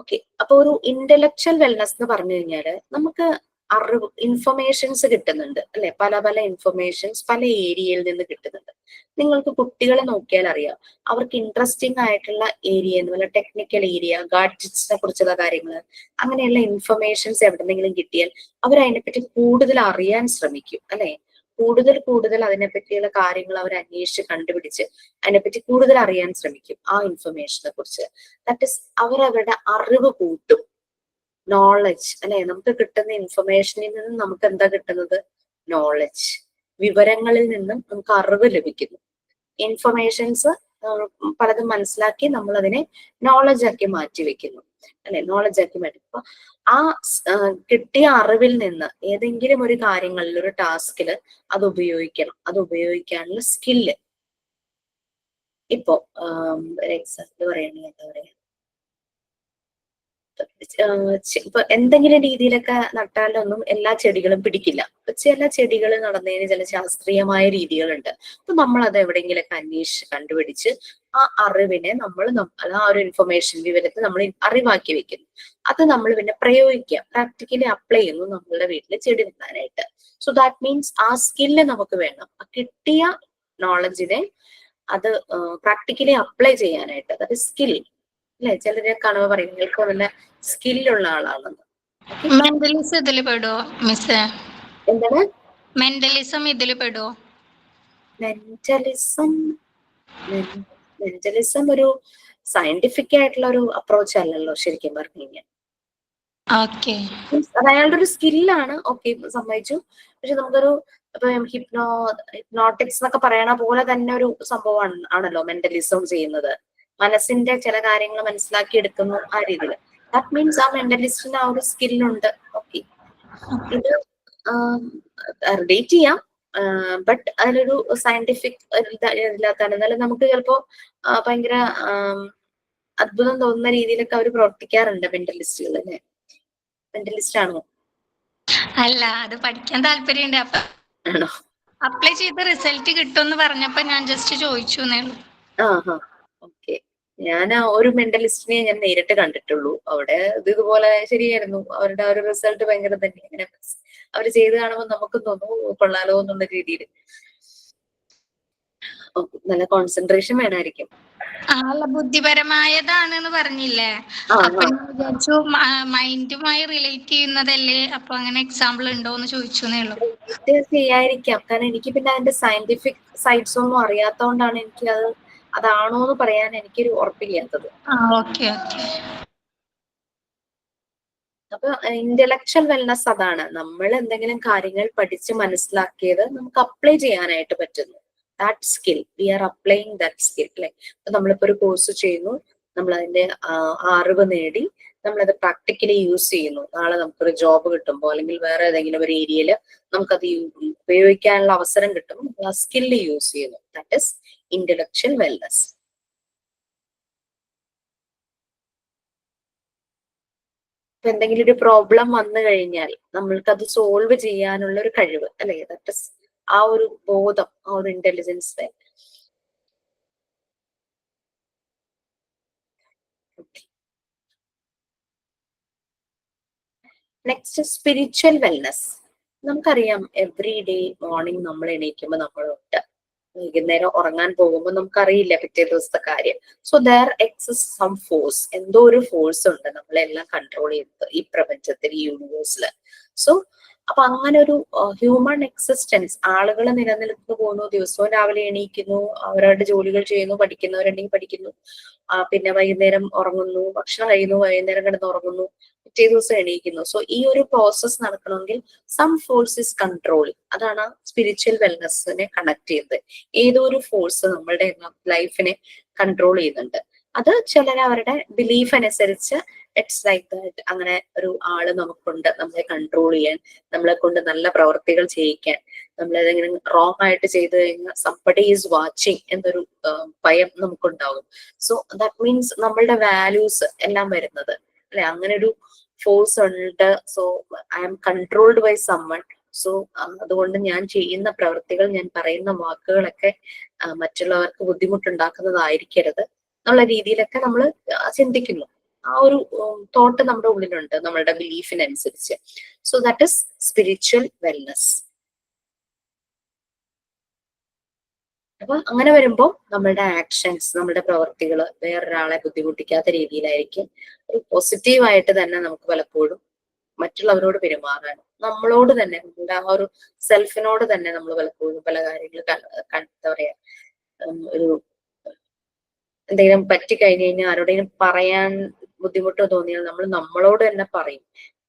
ഓക്കെ, അപ്പൊ ഒരു ഇന്റലക്ച്വൽ വെൽനസ് എന്ന് പറഞ്ഞു കഴിഞ്ഞാല് നമുക്ക് അറിവ്, ഇൻഫർമേഷൻസ് കിട്ടുന്നുണ്ട്, അല്ലെ, പല പല ഇൻഫർമേഷൻസ് പല ഏരിയയിൽ നിന്ന് കിട്ടുന്നുണ്ട്. നിങ്ങൾക്ക് കുട്ടികളെ നോക്കിയാൽ അറിയാം, അവർക്ക് ഇൻട്രസ്റ്റിംഗ് ആയിട്ടുള്ള ഏരിയ എന്ന് പറഞ്ഞാൽ ടെക്നിക്കൽ ഏരിയ, ഗാഡ്ജറ്റ്സിനെ കുറിച്ചുള്ള കാര്യങ്ങൾ, അങ്ങനെയുള്ള ഇൻഫർമേഷൻസ് എവിടെന്നെങ്കിലും കിട്ടിയാൽ അവർ അതിനെപ്പറ്റി കൂടുതൽ അറിയാൻ ശ്രമിക്കും, അല്ലെ. കൂടുതൽ അതിനെപ്പറ്റിയുള്ള കാര്യങ്ങൾ അവർ അന്വേഷിച്ച് കണ്ടുപിടിച്ച് അതിനെപ്പറ്റി കൂടുതൽ അറിയാൻ ശ്രമിക്കും, ആ ഇൻഫർമേഷനെ കുറിച്ച്. ദാറ്റ് ഇസ് അവരവരുടെ അറിവ് കൂട്ടും, നോളജ്, അല്ലെ. നമുക്ക് കിട്ടുന്ന ഇൻഫർമേഷനിൽ നിന്നും നമുക്ക് എന്താ കിട്ടുന്നത്? നോളജ്, വിവരങ്ങളിൽ നിന്നും നമുക്ക് അറിവ് ലഭിക്കുന്നു. ഇൻഫർമേഷൻസ് പലതും മനസ്സിലാക്കി നമ്മൾ അതിനെ നോളജ് ആക്കി മാറ്റി വെക്കുന്നു, അല്ലെ, നോളജ് ആക്കി മാറ്റി. അപ്പൊ ആ കിട്ടിയ അറിവിൽ നിന്ന് ഏതെങ്കിലും ഒരു കാര്യങ്ങളിൽ, ഒരു ടാസ്കിൽ അത് ഉപയോഗിക്കണം, അത് ഉപയോഗിക്കാനുള്ള സ്കില്ല്. ഇപ്പോ ഒരു എക്സാമ്പിൾ പറയുകയാണെങ്കിൽ എന്താ പറയാ, ഇപ്പൊ എന്തെങ്കിലും രീതിയിലൊക്കെ നട്ടാലൊന്നും എല്ലാ ചെടികളും പിടിക്കില്ല. ചില ചെടികൾ നടന്നതിന് ചില ശാസ്ത്രീയമായ രീതികളുണ്ട്. അപ്പൊ നമ്മൾ അത് എവിടെയെങ്കിലൊക്കെ അന്വേഷിച്ച് കണ്ടുപിടിച്ച് ആ അറിവിനെ നമ്മൾ ആ ഒരു ഇൻഫർമേഷൻ, വിവരത്തെ നമ്മൾ അറിവാക്കി വെക്കുന്നു. അത് നമ്മൾ പിന്നെ പ്രയോഗിക്കുക, പ്രാക്ടിക്കലി അപ്ലൈ ചെയ്യുന്നു നമ്മളുടെ വീട്ടിൽ ചെടി നടാനായിട്ട്. സോ ദാറ്റ് മീൻസ് ആ സ്കില്ല് നമുക്ക് വേണം, ആ കിട്ടിയ നോളജിനെ അത് പ്രാക്ടിക്കലി അപ്ലൈ ചെയ്യാനായിട്ട്. അതായത് സ്കിൽ, അല്ലെ. ചിലരെ കാണുമ്പോൾ പറയും നിങ്ങൾക്ക് നല്ല സ്കില്ലുള്ള ആളാണെന്ന്. മെന്റലിസം ഇതിൽ പെടുവോ മിസ്സേ? എന്താണ്? മെന്റലിസം ഇതിൽ പെടുവോ? മെന്റലിസം മെന്റലിസം ഒരു സയന്റിഫിക് ആയിട്ടുള്ള ഒരു അപ്രോച്ച് അല്ലല്ലോ ശരിക്കും പറഞ്ഞു കഴിഞ്ഞാൽ. ഓക്കെ. അത് അയാളുടെ ഒരു സ്കില്ലാണ്, ഓക്കെ, സമ്മതിച്ചു. പക്ഷെ നമുക്കൊരു ഇപ്പം ഹിപ്നോട്ടിക്സ് എന്നൊക്കെ പറയണ പോലെ തന്നെ ഒരു സംഭവം ആണല്ലോ മെന്റലിസം ചെയ്യുന്നത്. മനസ്സിന്റെ ചില കാര്യങ്ങൾ മനസ്സിലാക്കി എടുക്കുന്നു ആ രീതിയിൽ. ദാറ്റ് മീൻസ് ആ മെന്റലിസ്റ്റിന് ആ ഒരു സ്കില്ലുണ്ട്. ഓക്കെ, ഇത് റിലേറ്റ് ചെയ്യാം, ബട്ട് അതിലൊരു സയന്റിഫിക് ഇല്ലാത്താണ്. എന്നാലും നമുക്ക് ചിലപ്പോ ഭയങ്കര അത്ഭുതം തോന്നുന്ന രീതിയിലൊക്കെ അവർ പ്രവർത്തിക്കാറുണ്ട് മെന്റലിസ്റ്റുകൾ. അല്ലെ, മെന്റലിസ്റ്റ് ആണോ? അല്ല, അത് പഠിക്കാൻ താല്പര്യമുണ്ട്. അപ്പൊ ആണോ? അപ്ലൈ ചെയ്ത് റിസൾട്ട് കിട്ടുമെന്ന് പറഞ്ഞപ്പോ ഞാൻ ജസ്റ്റ് ചോദിച്ചു എന്നേ ഉള്ളൂ. ഓക്കെ. ഞാൻ ഒരു മെന്റലിസ്റ്റിനെ ഞാൻ നേരിട്ട് കണ്ടിട്ടുള്ളൂ. അവിടെ ഇതുപോലെ ശരിയായിരുന്നു. അവരുടെ ആ ഒരു റിസൾട്ട് ഭയങ്കര തന്നെ ഇങ്ങനെ അവര് ചെയ്ത് കാണുമ്പോൾ നമുക്ക് തോന്നുന്നു കൊള്ളാലോ എന്നുള്ള രീതിയിൽ. നല്ല കോൺസെൻട്രേഷൻ വേണമായിരിക്കും. അല്ല, ബുദ്ധിപരമായതാണെന്ന് പറഞ്ഞില്ലേ, അപ്പൊ ഞാൻ വിചാരിച്ചു മൈൻഡുമായി റിലേറ്റ് ചെയ്യുന്നതല്ലേ, അപ്പൊ അങ്ങനെ എക്സാമ്പിൾ ഉണ്ടോ എന്ന് ചോദിച്ചു എന്നേ ഉള്ളൂ. ചെയ്യാതിരിക്കാം, കാരണം എനിക്ക് പിന്നെ അതിന്റെ സയന്റിഫിക് സൈഡ്സ് ഒന്നും അറിയാത്തതുകൊണ്ടാണ് എനിക്ക് അതാണോ എന്ന് പറയാൻ എനിക്കൊരു ഉറപ്പില്ലാത്തത്. Okay okay. അപ്പൊ ഇന്റലക്ച്വൽ വെൽനസ് അതാണ്, നമ്മൾ എന്തെങ്കിലും കാര്യങ്ങൾ പഠിച്ച് മനസ്സിലാക്കിയത് നമുക്ക് അപ്ലൈ ചെയ്യാനായിട്ട് പറ്റുന്നു. That skill, we are applying that skill. അല്ലെ, അപ്പൊ നമ്മളിപ്പോ ഒരു കോഴ്സ് ചെയ്യുന്നു, നമ്മൾ അതിന്റെ അറിവ് നേടി നമ്മളത് പ്രാക്ടിക്കലി യൂസ് ചെയ്യുന്നു. നാളെ നമുക്കൊരു ജോബ് കിട്ടുമ്പോൾ അല്ലെങ്കിൽ വേറെ ഏതെങ്കിലും ഒരു ഏരിയയിൽ നമുക്കത് ഉപയോഗിക്കാനുള്ള അവസരം കിട്ടുമ്പോൾ നമ്മൾ ആ സ്കില്ല് യൂസ് ചെയ്യുന്നു. That is intellectual wellness. ഇപ്പൊ എന്തെങ്കിലും ഒരു പ്രോബ്ലം വന്നു കഴിഞ്ഞാൽ നമ്മൾക്ക് അത് സോൾവ് ചെയ്യാനുള്ള ഒരു കഴിവ്, അല്ലെ, ദാറ്റ് ഇസ് ആ ഒരു ബോധം, ആ ഒരു ഇന്റലിജൻസ്. Next spiritual wellness. നമുക്കറിയാം എവറി ഡേ മോർണിംഗ് നമ്മൾ എണീക്കുമ്പോൾ നമ്മളൊട്ട് വൈകുന്നേരം ഉറങ്ങാൻ പോകുമ്പോൾ നമുക്കറിയില്ല പിറ്റേ ദിവസത്തെ കാര്യം. So there exist some force, എന്തോ ഒരു ഫോഴ്സ് ഉണ്ട് നമ്മളെല്ലാം കൺട്രോൾ ചെയ്യുന്നത് ഈ പ്രപഞ്ചത്തിൽ, ഈ യൂണിവേഴ്സില്. സോ അപ്പൊ അങ്ങനെ ഒരു ഹ്യൂമൻ എക്സിസ്റ്റൻസ്, ആളുകൾ നിലനിൽക്കുന്നു പോകുന്നു, ദിവസവും രാവിലെ എണീക്കുന്നു, അവരവരുടെ ജോലികൾ ചെയ്യുന്നു, പഠിക്കുന്നവരുണ്ടെങ്കിൽ പഠിക്കുന്നു, പിന്നെ വൈകുന്നേരം ഉറങ്ങുന്നു, ഭക്ഷണം കഴിക്കുന്നു, വൈകുന്നേരം കിടന്ന് ഉറങ്ങുന്നു, പിറ്റേ ദിവസം എണീക്കുന്നു. സോ ഈ ഒരു പ്രോസസ് നടക്കണമെങ്കിൽ സം ഫോഴ്സ് ഇസ് കൺട്രോളിങ്. അതാണ് സ്പിരിച്വൽ വെൽനസ്സിനെ കണക്ട് ചെയ്യുന്നത്. ഏതോ ഒരു ഫോഴ്സ് നമ്മളുടെ ലൈഫിനെ കൺട്രോൾ ചെയ്യുന്നുണ്ട്. അത് ചിലർ അവരുടെ ബിലീഫ് അനുസരിച്ച് ഇറ്റ്സ് ലൈക്ക് ദാറ്റ്, അങ്ങനെ ഒരു ആള് നമുക്കുണ്ട് നമ്മളെ കൺട്രോൾ ചെയ്യാൻ, നമ്മളെ കൊണ്ട് നല്ല പ്രവർത്തികൾ ചെയ്യിക്കാൻ. നമ്മളേതെങ്കിലും റോങ് ആയിട്ട് ചെയ്തു കഴിഞ്ഞാൽ സംബഡി ഈസ് വാച്ചിങ് എന്നൊരു ഭയം നമുക്കുണ്ടാവും. സോ ദാറ്റ് മീൻസ് നമ്മളുടെ വാല്യൂസ് എല്ലാം വരുന്നത്, അല്ലെ, അങ്ങനെ ഒരു ഫോഴ്സ് ഉണ്ട്. So I am controlled by someone. So അതുകൊണ്ട് ഞാൻ ചെയ്യുന്ന പ്രവൃത്തികൾ, ഞാൻ പറയുന്ന വാക്കുകളൊക്കെ മറ്റുള്ളവർക്ക് ബുദ്ധിമുട്ടുണ്ടാക്കുന്നതായിരിക്കരുത് എന്നുള്ള രീതിയിലൊക്കെ നമ്മൾ ചിന്തിക്കുന്നു. ആ ഒരു തോട്ട് നമ്മുടെ ഉള്ളിലുണ്ട്, നമ്മളുടെ ബിലീഫിനനുസരിച്ച്. So that is spiritual wellness. അപ്പൊ അങ്ങനെ വരുമ്പോൾ നമ്മളുടെ ആക്ഷൻസ്, നമ്മുടെ പ്രവർത്തികൾ വേറൊരാളെ ബുദ്ധിമുട്ടിക്കാത്ത രീതിയിലായിരിക്കും. ഒരു പോസിറ്റീവായിട്ട് തന്നെ നമുക്ക് പലപ്പോഴും മറ്റുള്ളവരോട് പെരുമാറാൻ, നമ്മളോട് തന്നെ, നമ്മുടെ ആ ഒരു സെൽഫിനോട് തന്നെ നമ്മൾ പലപ്പോഴും പല കാര്യങ്ങൾ എന്താ പറയാ, ഒരു എന്തെങ്കിലും പറ്റിക്കഴിഞ്ഞു കഴിഞ്ഞാൽ ആരോടെങ്കിലും പറയാൻ ബുദ്ധിമുട്ട് തോന്നിയാൽ നമ്മൾ നമ്മളോട് തന്നെ പറയും,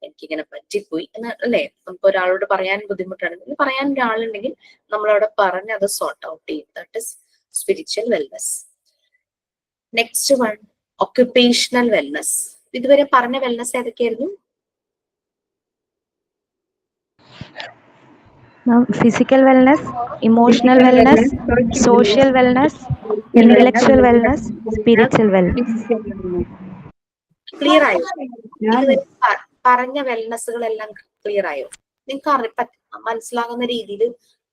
എനിക്കിങ്ങനെ പറ്റിപ്പോയി എന്ന്, അല്ലെ. നമുക്ക് ഒരാളോട് പറയാൻ ബുദ്ധിമുട്ടാണെങ്കിൽ, പറയാൻ ഒരാളുണ്ടെങ്കിൽ നമ്മളവിടെ പറഞ്ഞ് അത് സോർട്ട് ഔട്ട് ചെയ്യും. That is spiritual wellness. Next one, occupational wellness. ഇതുവരെ പറഞ്ഞ wellness ഏതൊക്കെയായിരുന്നു? Physical wellness, emotional wellness, social wellness, intellectual wellness, spiritual wellness. Clear ആയോ? ഇതുവരെ പറഞ്ഞ വെൽനസ്സുകളെല്ലാം ക്ലിയർ ആയോ? നിങ്ങൾക്ക് മനസ്സിലാകുന്ന രീതിയിൽ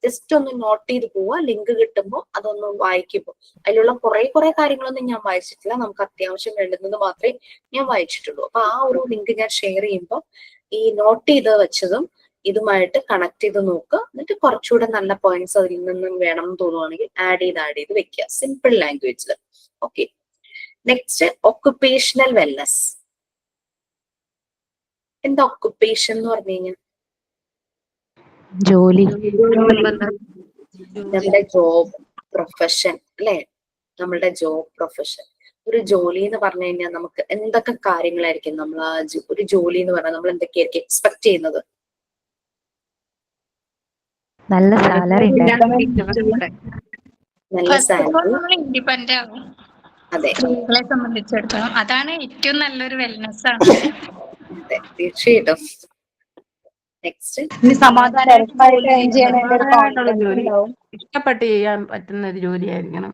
ജസ്റ്റ് ഒന്ന് നോട്ട് ചെയ്ത് പോവുക. ലിങ്ക് കിട്ടുമ്പോൾ അതൊന്ന് വായിക്കുമ്പോൾ, അതിലുള്ള കുറെ കാര്യങ്ങളൊന്നും ഞാൻ വായിച്ചിട്ടില്ല. നമുക്ക് അത്യാവശ്യം വേണ്ടുന്നത് മാത്രമേ ഞാൻ വായിച്ചിട്ടുള്ളൂ. അപ്പൊ ആ ഒരു ലിങ്ക് ഞാൻ ഷെയർ ചെയ്യുമ്പോൾ ഈ നോട്ട് ചെയ്ത് വെച്ചതും ഇതുമായിട്ട് കണക്ട് ചെയ്ത് നോക്കുക. എന്നിട്ട് കുറച്ചുകൂടെ നല്ല പോയിന്റ്സ് അതിൽ നിന്നും വേണം എന്ന് തോന്നുവാണെങ്കിൽ ആഡ് ചെയ്ത് വെക്കുക, സിമ്പിൾ ലാംഗ്വേജിൽ. ഓക്കെ. Next, occupational wellness. എന്താ ഒക്കുപേഷൻ എന്ന് പറഞ്ഞു കഴിഞ്ഞാൽ? ജോലി. നമ്മുടെ ജോബ് പ്രൊഫഷൻ അല്ലെ, നമ്മളുടെ ജോബ് പ്രൊഫഷൻ. ഒരു ജോലി എന്ന് പറഞ്ഞു കഴിഞ്ഞാൽ നമുക്ക് എന്തൊക്കെ കാര്യങ്ങളായിരിക്കും നമ്മൾ ആ ഒരു ജോലി എന്ന് പറഞ്ഞാൽ നമ്മൾ എന്തൊക്കെയായിരിക്കും എക്സ്പെക്ട് ചെയ്യുന്നത്? നല്ല സാലറി ഉണ്ട്. നല്ല ഫസ്റ്റ് ഓഫ് ഓൾ സാലറി. നമ്മൾ ഇൻഡിപെൻഡന്റ് ആകും. അതെ സ്ത്രീകളെ സംബന്ധിച്ചിടത്തോളം അതാണ് ഏറ്റവും നല്ലൊരു വെൽനെസ് ആണ്. അതെ, തീർച്ചയായിട്ടും. നെക്സ്റ്റ്, ഇഷ്ടപ്പെട്ട് ചെയ്യാൻ പറ്റുന്ന ഒരു ജോലിയായിരിക്കണം.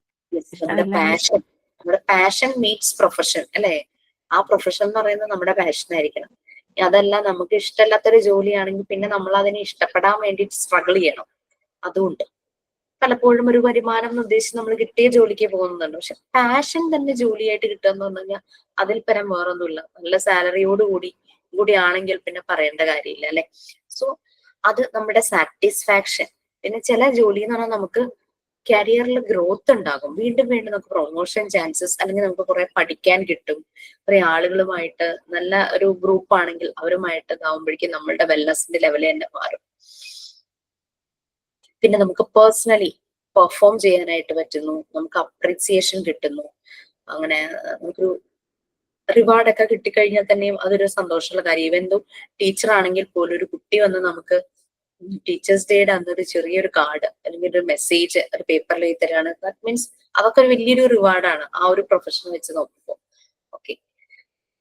നമ്മുടെ പാഷൻ. നമ്മുടെ പാഷൻ മീറ്റ്സ് പ്രൊഫഷൻ അല്ലെ. ആ പ്രൊഫഷൻ എന്ന് പറയുന്നത് നമ്മുടെ പാഷൻ ആയിരിക്കണം. അതല്ല നമുക്ക് ഇഷ്ടമല്ലാത്തൊരു ജോലിയാണെങ്കിൽ പിന്നെ നമ്മൾ അതിനെ ഇഷ്ടപ്പെടാൻ വേണ്ടിയിട്ട് സ്ട്രഗിൾ ചെയ്യണം. അതുകൊണ്ട് പലപ്പോഴും ഒരു വരുമാനം എന്ന് ഉദ്ദേശിച്ച് നമ്മൾ കിട്ടിയ ജോലിക്ക് പോകുന്നുണ്ട്. പക്ഷെ പാഷൻ തന്നെ ജോലിയായിട്ട് കിട്ടുക എന്ന് പറഞ്ഞു കഴിഞ്ഞാൽ അതിൽ പരം വേറൊന്നുമില്ല. നല്ല സാലറിയോട് കൂടി ആണെങ്കിൽ പിന്നെ പറയേണ്ട കാര്യമില്ല അല്ലെ. സോ അത് നമ്മുടെ സാറ്റിസ്ഫാക്ഷൻ. പിന്നെ ചില ജോലി എന്ന് പറഞ്ഞാൽ നമുക്ക് കരിയറിൽ ഗ്രോത്ത് ഉണ്ടാകും. വീണ്ടും നമുക്ക് പ്രൊമോഷൻ ചാൻസസ്, അല്ലെങ്കിൽ നമുക്ക് കുറെ പഠിക്കാൻ കിട്ടും. കുറെ ആളുകളുമായിട്ട് നല്ല ഒരു ഗ്രൂപ്പ് ആണെങ്കിൽ അവരുമായിട്ട് ഇതാവുമ്പോഴേക്കും നമ്മളുടെ വെൽനെസിന്റെ ലെവൽ തന്നെ മാറും. പിന്നെ നമുക്ക് പേഴ്സണലി പെർഫോം ചെയ്യാനായിട്ട് പറ്റുന്നു, നമുക്ക് അപ്രീസിയേഷൻ കിട്ടുന്നു. അങ്ങനെ നമുക്കൊരു റിവാർഡൊക്കെ കിട്ടിക്കഴിഞ്ഞാൽ തന്നെയും അതൊരു സന്തോഷമുള്ള കാര്യം. ഈവൻ ദോ ടീച്ചർ ആണെങ്കിൽ പോലും ഒരു കുട്ടി വന്ന് നമുക്ക് ടീച്ചേഴ്സ് ഡേയുടെ അന്നൊരു ചെറിയൊരു കാർഡ് അല്ലെങ്കിൽ ഒരു മെസ്സേജ് ഒരു പേപ്പറിൽ എഴുതി തരാണ്. ദാറ്റ് മീൻസ് അതൊക്കെ ഒരു വലിയൊരു റിവാർഡാണ് ആ ഒരു പ്രൊഫഷൻ വെച്ച് നോക്കുമ്പോൾ. ഓക്കെ,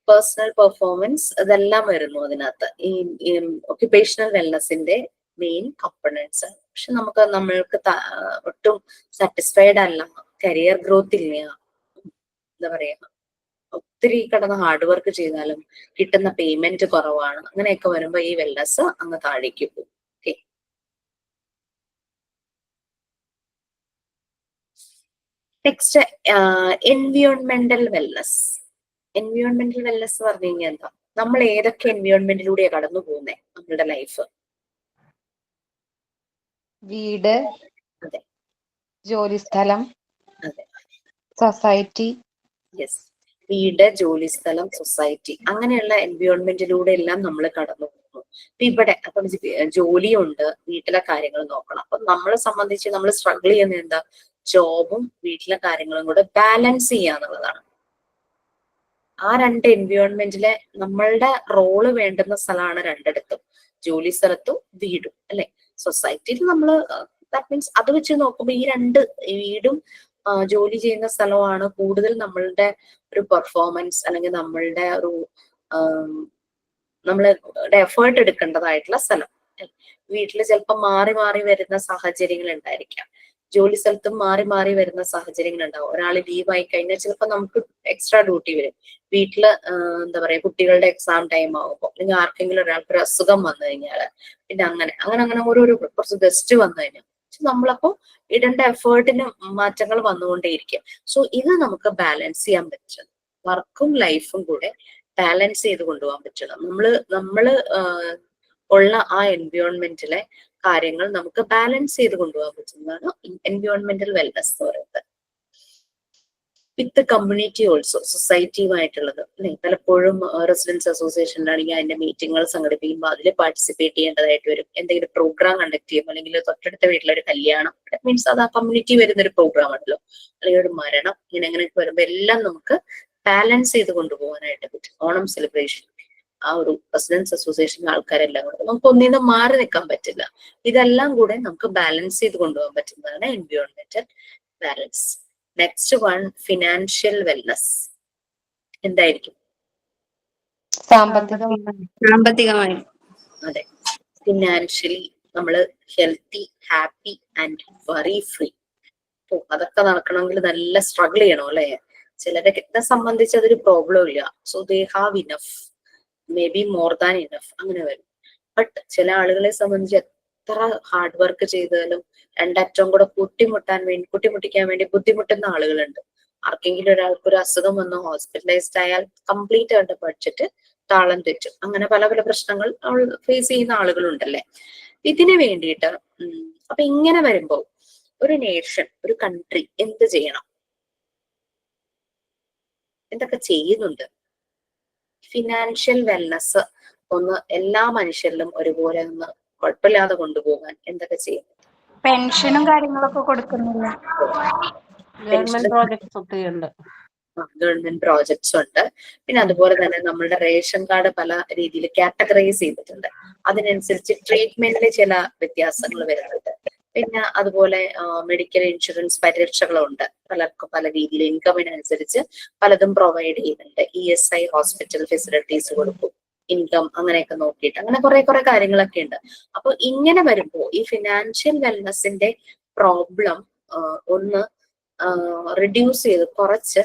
പേഴ്സണൽ പെർഫോമൻസ് അതെല്ലാം വരുന്നു അതിനകത്ത്. ഈ ഒക്യുപേഷണൽ വെൽനെസിന്റെ മെയിൻ കമ്പണൻസ്. പക്ഷെ നമ്മൾക്ക് ഒട്ടും സാറ്റിസ്ഫൈഡ് അല്ല, കരിയർ ഗ്രോത്ത് ഇല്ല, എന്താ പറയാ, ഒത്തിരി കിടന്ന് ഹാർഡ് വർക്ക് ചെയ്താലും കിട്ടുന്ന പേയ്മെന്റ് കുറവാണ്. അങ്ങനെയൊക്കെ വരുമ്പോ ഈ വെൽനെസ് അങ്ങ് താഴേക്ക് പോകും. Okay, next എൻവിയോൺമെന്റൽ wellness. എൻവിയോൺമെന്റൽ വെൽനെസ് പറഞ്ഞു കഴിഞ്ഞാൽ എന്താ? നമ്മൾ ഏതൊക്കെ എൻവിയോൺമെന്റിലൂടെയാണ് കടന്നു പോകുന്നത് നമ്മളുടെ ലൈഫ്? വീട്, അതെ, ജോലിസ്ഥലം, അതെ, സൊസൈറ്റി. യെസ്, വീട്, ജോലി സ്ഥലം, സൊസൈറ്റി, അങ്ങനെയുള്ള എൻവിയോൺമെന്റിലൂടെ എല്ലാം നമ്മൾ കടന്നു പോകുന്നു. അപ്പൊ ഇവിടെ അപ്പം ജോലിയുണ്ട്, വീട്ടിലെ കാര്യങ്ങൾ നോക്കണം. അപ്പൊ നമ്മളെ സംബന്ധിച്ച് നമ്മൾ സ്ട്രഗിൾ ചെയ്യുന്നത് എന്താ? ജോബും വീട്ടിലെ കാര്യങ്ങളും കൂടെ ബാലൻസ് ചെയ്യാന്നുള്ളതാണ്. ആ രണ്ട് എൻവിയോൺമെന്റിലെ നമ്മളുടെ റോള് വേണ്ടുന്ന സ്ഥലമാണ് രണ്ടിടത്തും, ജോലി സ്ഥലത്തും വീടും അല്ലെ. സൊസൈറ്റിയിൽ നമ്മള് ദാറ്റ് മീൻസ് അത് വെച്ച് നോക്കുമ്പോൾ ഈ രണ്ട് വീടും ജോലി ചെയ്യുന്ന സ്ഥലമാണ് കൂടുതൽ നമ്മളുടെ ഒരു പെർഫോമൻസ് അല്ലെങ്കിൽ നമ്മളുടെ ഒരു നമ്മളുടെ എഫേർട്ട് എടുക്കേണ്ടതായിട്ടുള്ള സ്ഥലം. വീട്ടിൽ ചിലപ്പോൾ മാറി മാറി വരുന്ന സാഹചര്യങ്ങൾ ഉണ്ടായിരിക്കാം, ജോലി സ്ഥലത്തും മാറി മാറി വരുന്ന സാഹചര്യങ്ങൾ ഉണ്ടാവും. ഒരാൾ ലീവ് ആയി കഴിഞ്ഞാൽ ചിലപ്പോൾ നമുക്ക് എക്സ്ട്രാ ഡ്യൂട്ടി വരും. വീട്ടില് എന്താ പറയാ, കുട്ടികളുടെ എക്സാം ടൈം ആകുമ്പോൾ, അല്ലെങ്കിൽ ആർക്കെങ്കിലും ഒരാൾക്ക് ഒരു അസുഖം വന്നു കഴിഞ്ഞാൽ, പിന്നെ അങ്ങനെ ഓരോരോ കുറച്ച് ഗസ്റ്റ് വന്നു കഴിഞ്ഞാൽ നമ്മളപ്പോ ഇടേണ്ട എഫേർട്ടിന് മാറ്റങ്ങൾ വന്നുകൊണ്ടേയിരിക്കും. സോ ഇത് നമുക്ക് ബാലൻസ് ചെയ്യാൻ പറ്റണം. വർക്കും ലൈഫും കൂടെ ബാലൻസ് ചെയ്ത് കൊണ്ടുപോകാൻ പറ്റണം. നമ്മള് ഉള്ള ആ എൻവിയോൺമെന്റിലെ കാര്യങ്ങൾ നമുക്ക് ബാലൻസ് ചെയ്ത് കൊണ്ടുപോകാൻ പറ്റുന്നതാണ് എൻവിയോൺമെന്റൽ വെൽനെസ് എന്ന് പറയുന്നത്. വിത്ത് കമ്മ്യൂണിറ്റി ഓൾസോ, സൊസൈറ്റിയുമായിട്ടുള്ളത് അല്ലെ. പലപ്പോഴും റെസിഡൻസ് അസോസിയേഷനിലാണെങ്കിൽ അതിന്റെ മീറ്റിങ്ങുകൾ സംഘടിപ്പിക്കുമ്പോൾ അതിൽ പാർട്ടിസിപ്പേറ്റ് ചെയ്യേണ്ടതായിട്ട് വരും. എന്തെങ്കിലും പ്രോഗ്രാം കണ്ടക്ട് ചെയ്യും, അല്ലെങ്കിൽ തൊട്ടടുത്ത വീട്ടിലൊരു കല്യാണം, മീൻസ് അത് ആ കമ്മ്യൂണിറ്റി വരുന്നൊരു പ്രോഗ്രാം ആണല്ലോ, അല്ലെങ്കിൽ ഒരു മരണം, അങ്ങനെയൊക്കെ വരുമ്പോൾ എല്ലാം നമുക്ക് ബാലൻസ് ചെയ്ത് കൊണ്ടുപോകാനായിട്ട് പറ്റും. ഓണം സെലിബ്രേഷൻ, ആ ഒരു റെസിഡൻസ് അസോസിയേഷൻ ആൾക്കാരെല്ലാം കൂടെ നമുക്ക് ഒന്നിൽ നിന്ന് മാറി നിൽക്കാൻ പറ്റില്ല. ഇതെല്ലാം കൂടെ നമുക്ക് ബാലൻസ് ചെയ്ത് കൊണ്ടുപോകാൻ പറ്റുന്നതാണ് എൻവിയോൺമെന്റൽ balance. Next one, financial wellness. എന്തായിരിക്കും? സാമ്പത്തികമായി. അതെ, ഫിനാൻഷ്യലി നമ്മള് healthy, happy and very free. അതൊക്കെ നടക്കണമെങ്കിൽ നല്ല സ്ട്രഗിൾ ചെയ്യണം അല്ലെ. ചിലരെ സംബന്ധിച്ച് അതൊരു പ്രോബ്ലം ഇല്ല. So they have enough, may be more than enough, അങ്ങനെ വരും. ബട്ട് ചില ആളുകളെ സംബന്ധിച്ച് എത്ര ഹാർഡ് വർക്ക് ചെയ്താലും രണ്ടറ്റവും കൂടെ കൂട്ടിമുട്ടിക്കാൻ വേണ്ടി ബുദ്ധിമുട്ടുന്ന ആളുകളുണ്ട്. ആർക്കെങ്കിലും ഒരാൾക്ക് ഒരു അസുഖം വന്ന് ഹോസ്പിറ്റലൈസ്ഡ് ആയാൽ കംപ്ലീറ്റ് അവരുടെ ബഡ്ജറ്റ് താളം തെറ്റും. അങ്ങനെ പല പല പ്രശ്നങ്ങൾ ഫേസ് ചെയ്യുന്ന ആളുകളുണ്ടല്ലേ. ഇതിന് വേണ്ടിയിട്ട് അപ്പൊ ഇങ്ങനെ വരുമ്പോ ഒരു നേഷൻ, ഒരു കൺട്രി എന്ത് ചെയ്യണം? എന്തൊക്കെ ചെയ്യുന്നുണ്ട്? ഫിനാൻഷ്യൽ വെൽനെസ് ഒന്ന് എല്ലാ മനുഷ്യരിലും ഒരുപോലെ ഒന്ന് കുഴപ്പമില്ലാതെ കൊണ്ടുപോകാൻ എന്തൊക്കെ ചെയ്യും? പെൻഷനും കാര്യങ്ങളൊക്കെ കൊടുക്കുന്നില്ല. ഗവൺമെന്റ് പ്രോജക്ട്സ് ഒത്തിരി ഉണ്ട്. ഗവൺമെന്റ് പ്രോജക്ട്സ് ഉണ്ട്. പിന്നെ അതുപോലെ തന്നെ നമ്മളുടെ റേഷൻ കാർഡ് പല രീതിയിൽ കാറ്റഗറൈസ് ചെയ്തിട്ടുണ്ട്. അതിനനുസരിച്ച് ട്രീറ്റ്മെന്റിൽ ചില വ്യത്യാസങ്ങൾ വരുന്നുണ്ട്. പിന്നെ അതുപോലെ മെഡിക്കൽ ഇൻഷുറൻസ് പരിരക്ഷകളുണ്ട്. പലർക്കും പല രീതിയിൽ ഇൻകമിനനുസരിച്ച് പലതും പ്രൊവൈഡ് ചെയ്യുന്നുണ്ട്. ESI ഹോസ്പിറ്റൽ ഫെസിലിറ്റീസ് കൊടുക്കും, ഇൻകം അങ്ങനെയൊക്കെ നോക്കിയിട്ട് അങ്ങനെ കുറെ കാര്യങ്ങളൊക്കെ ഉണ്ട്. അപ്പൊ ഇങ്ങനെ വരുമ്പോ ഈ ഫിനാൻഷ്യൽ വെൽനെസിന്റെ പ്രോബ്ലം ഒന്ന് റിഡ്യൂസ് ചെയ്ത് കുറച്ച്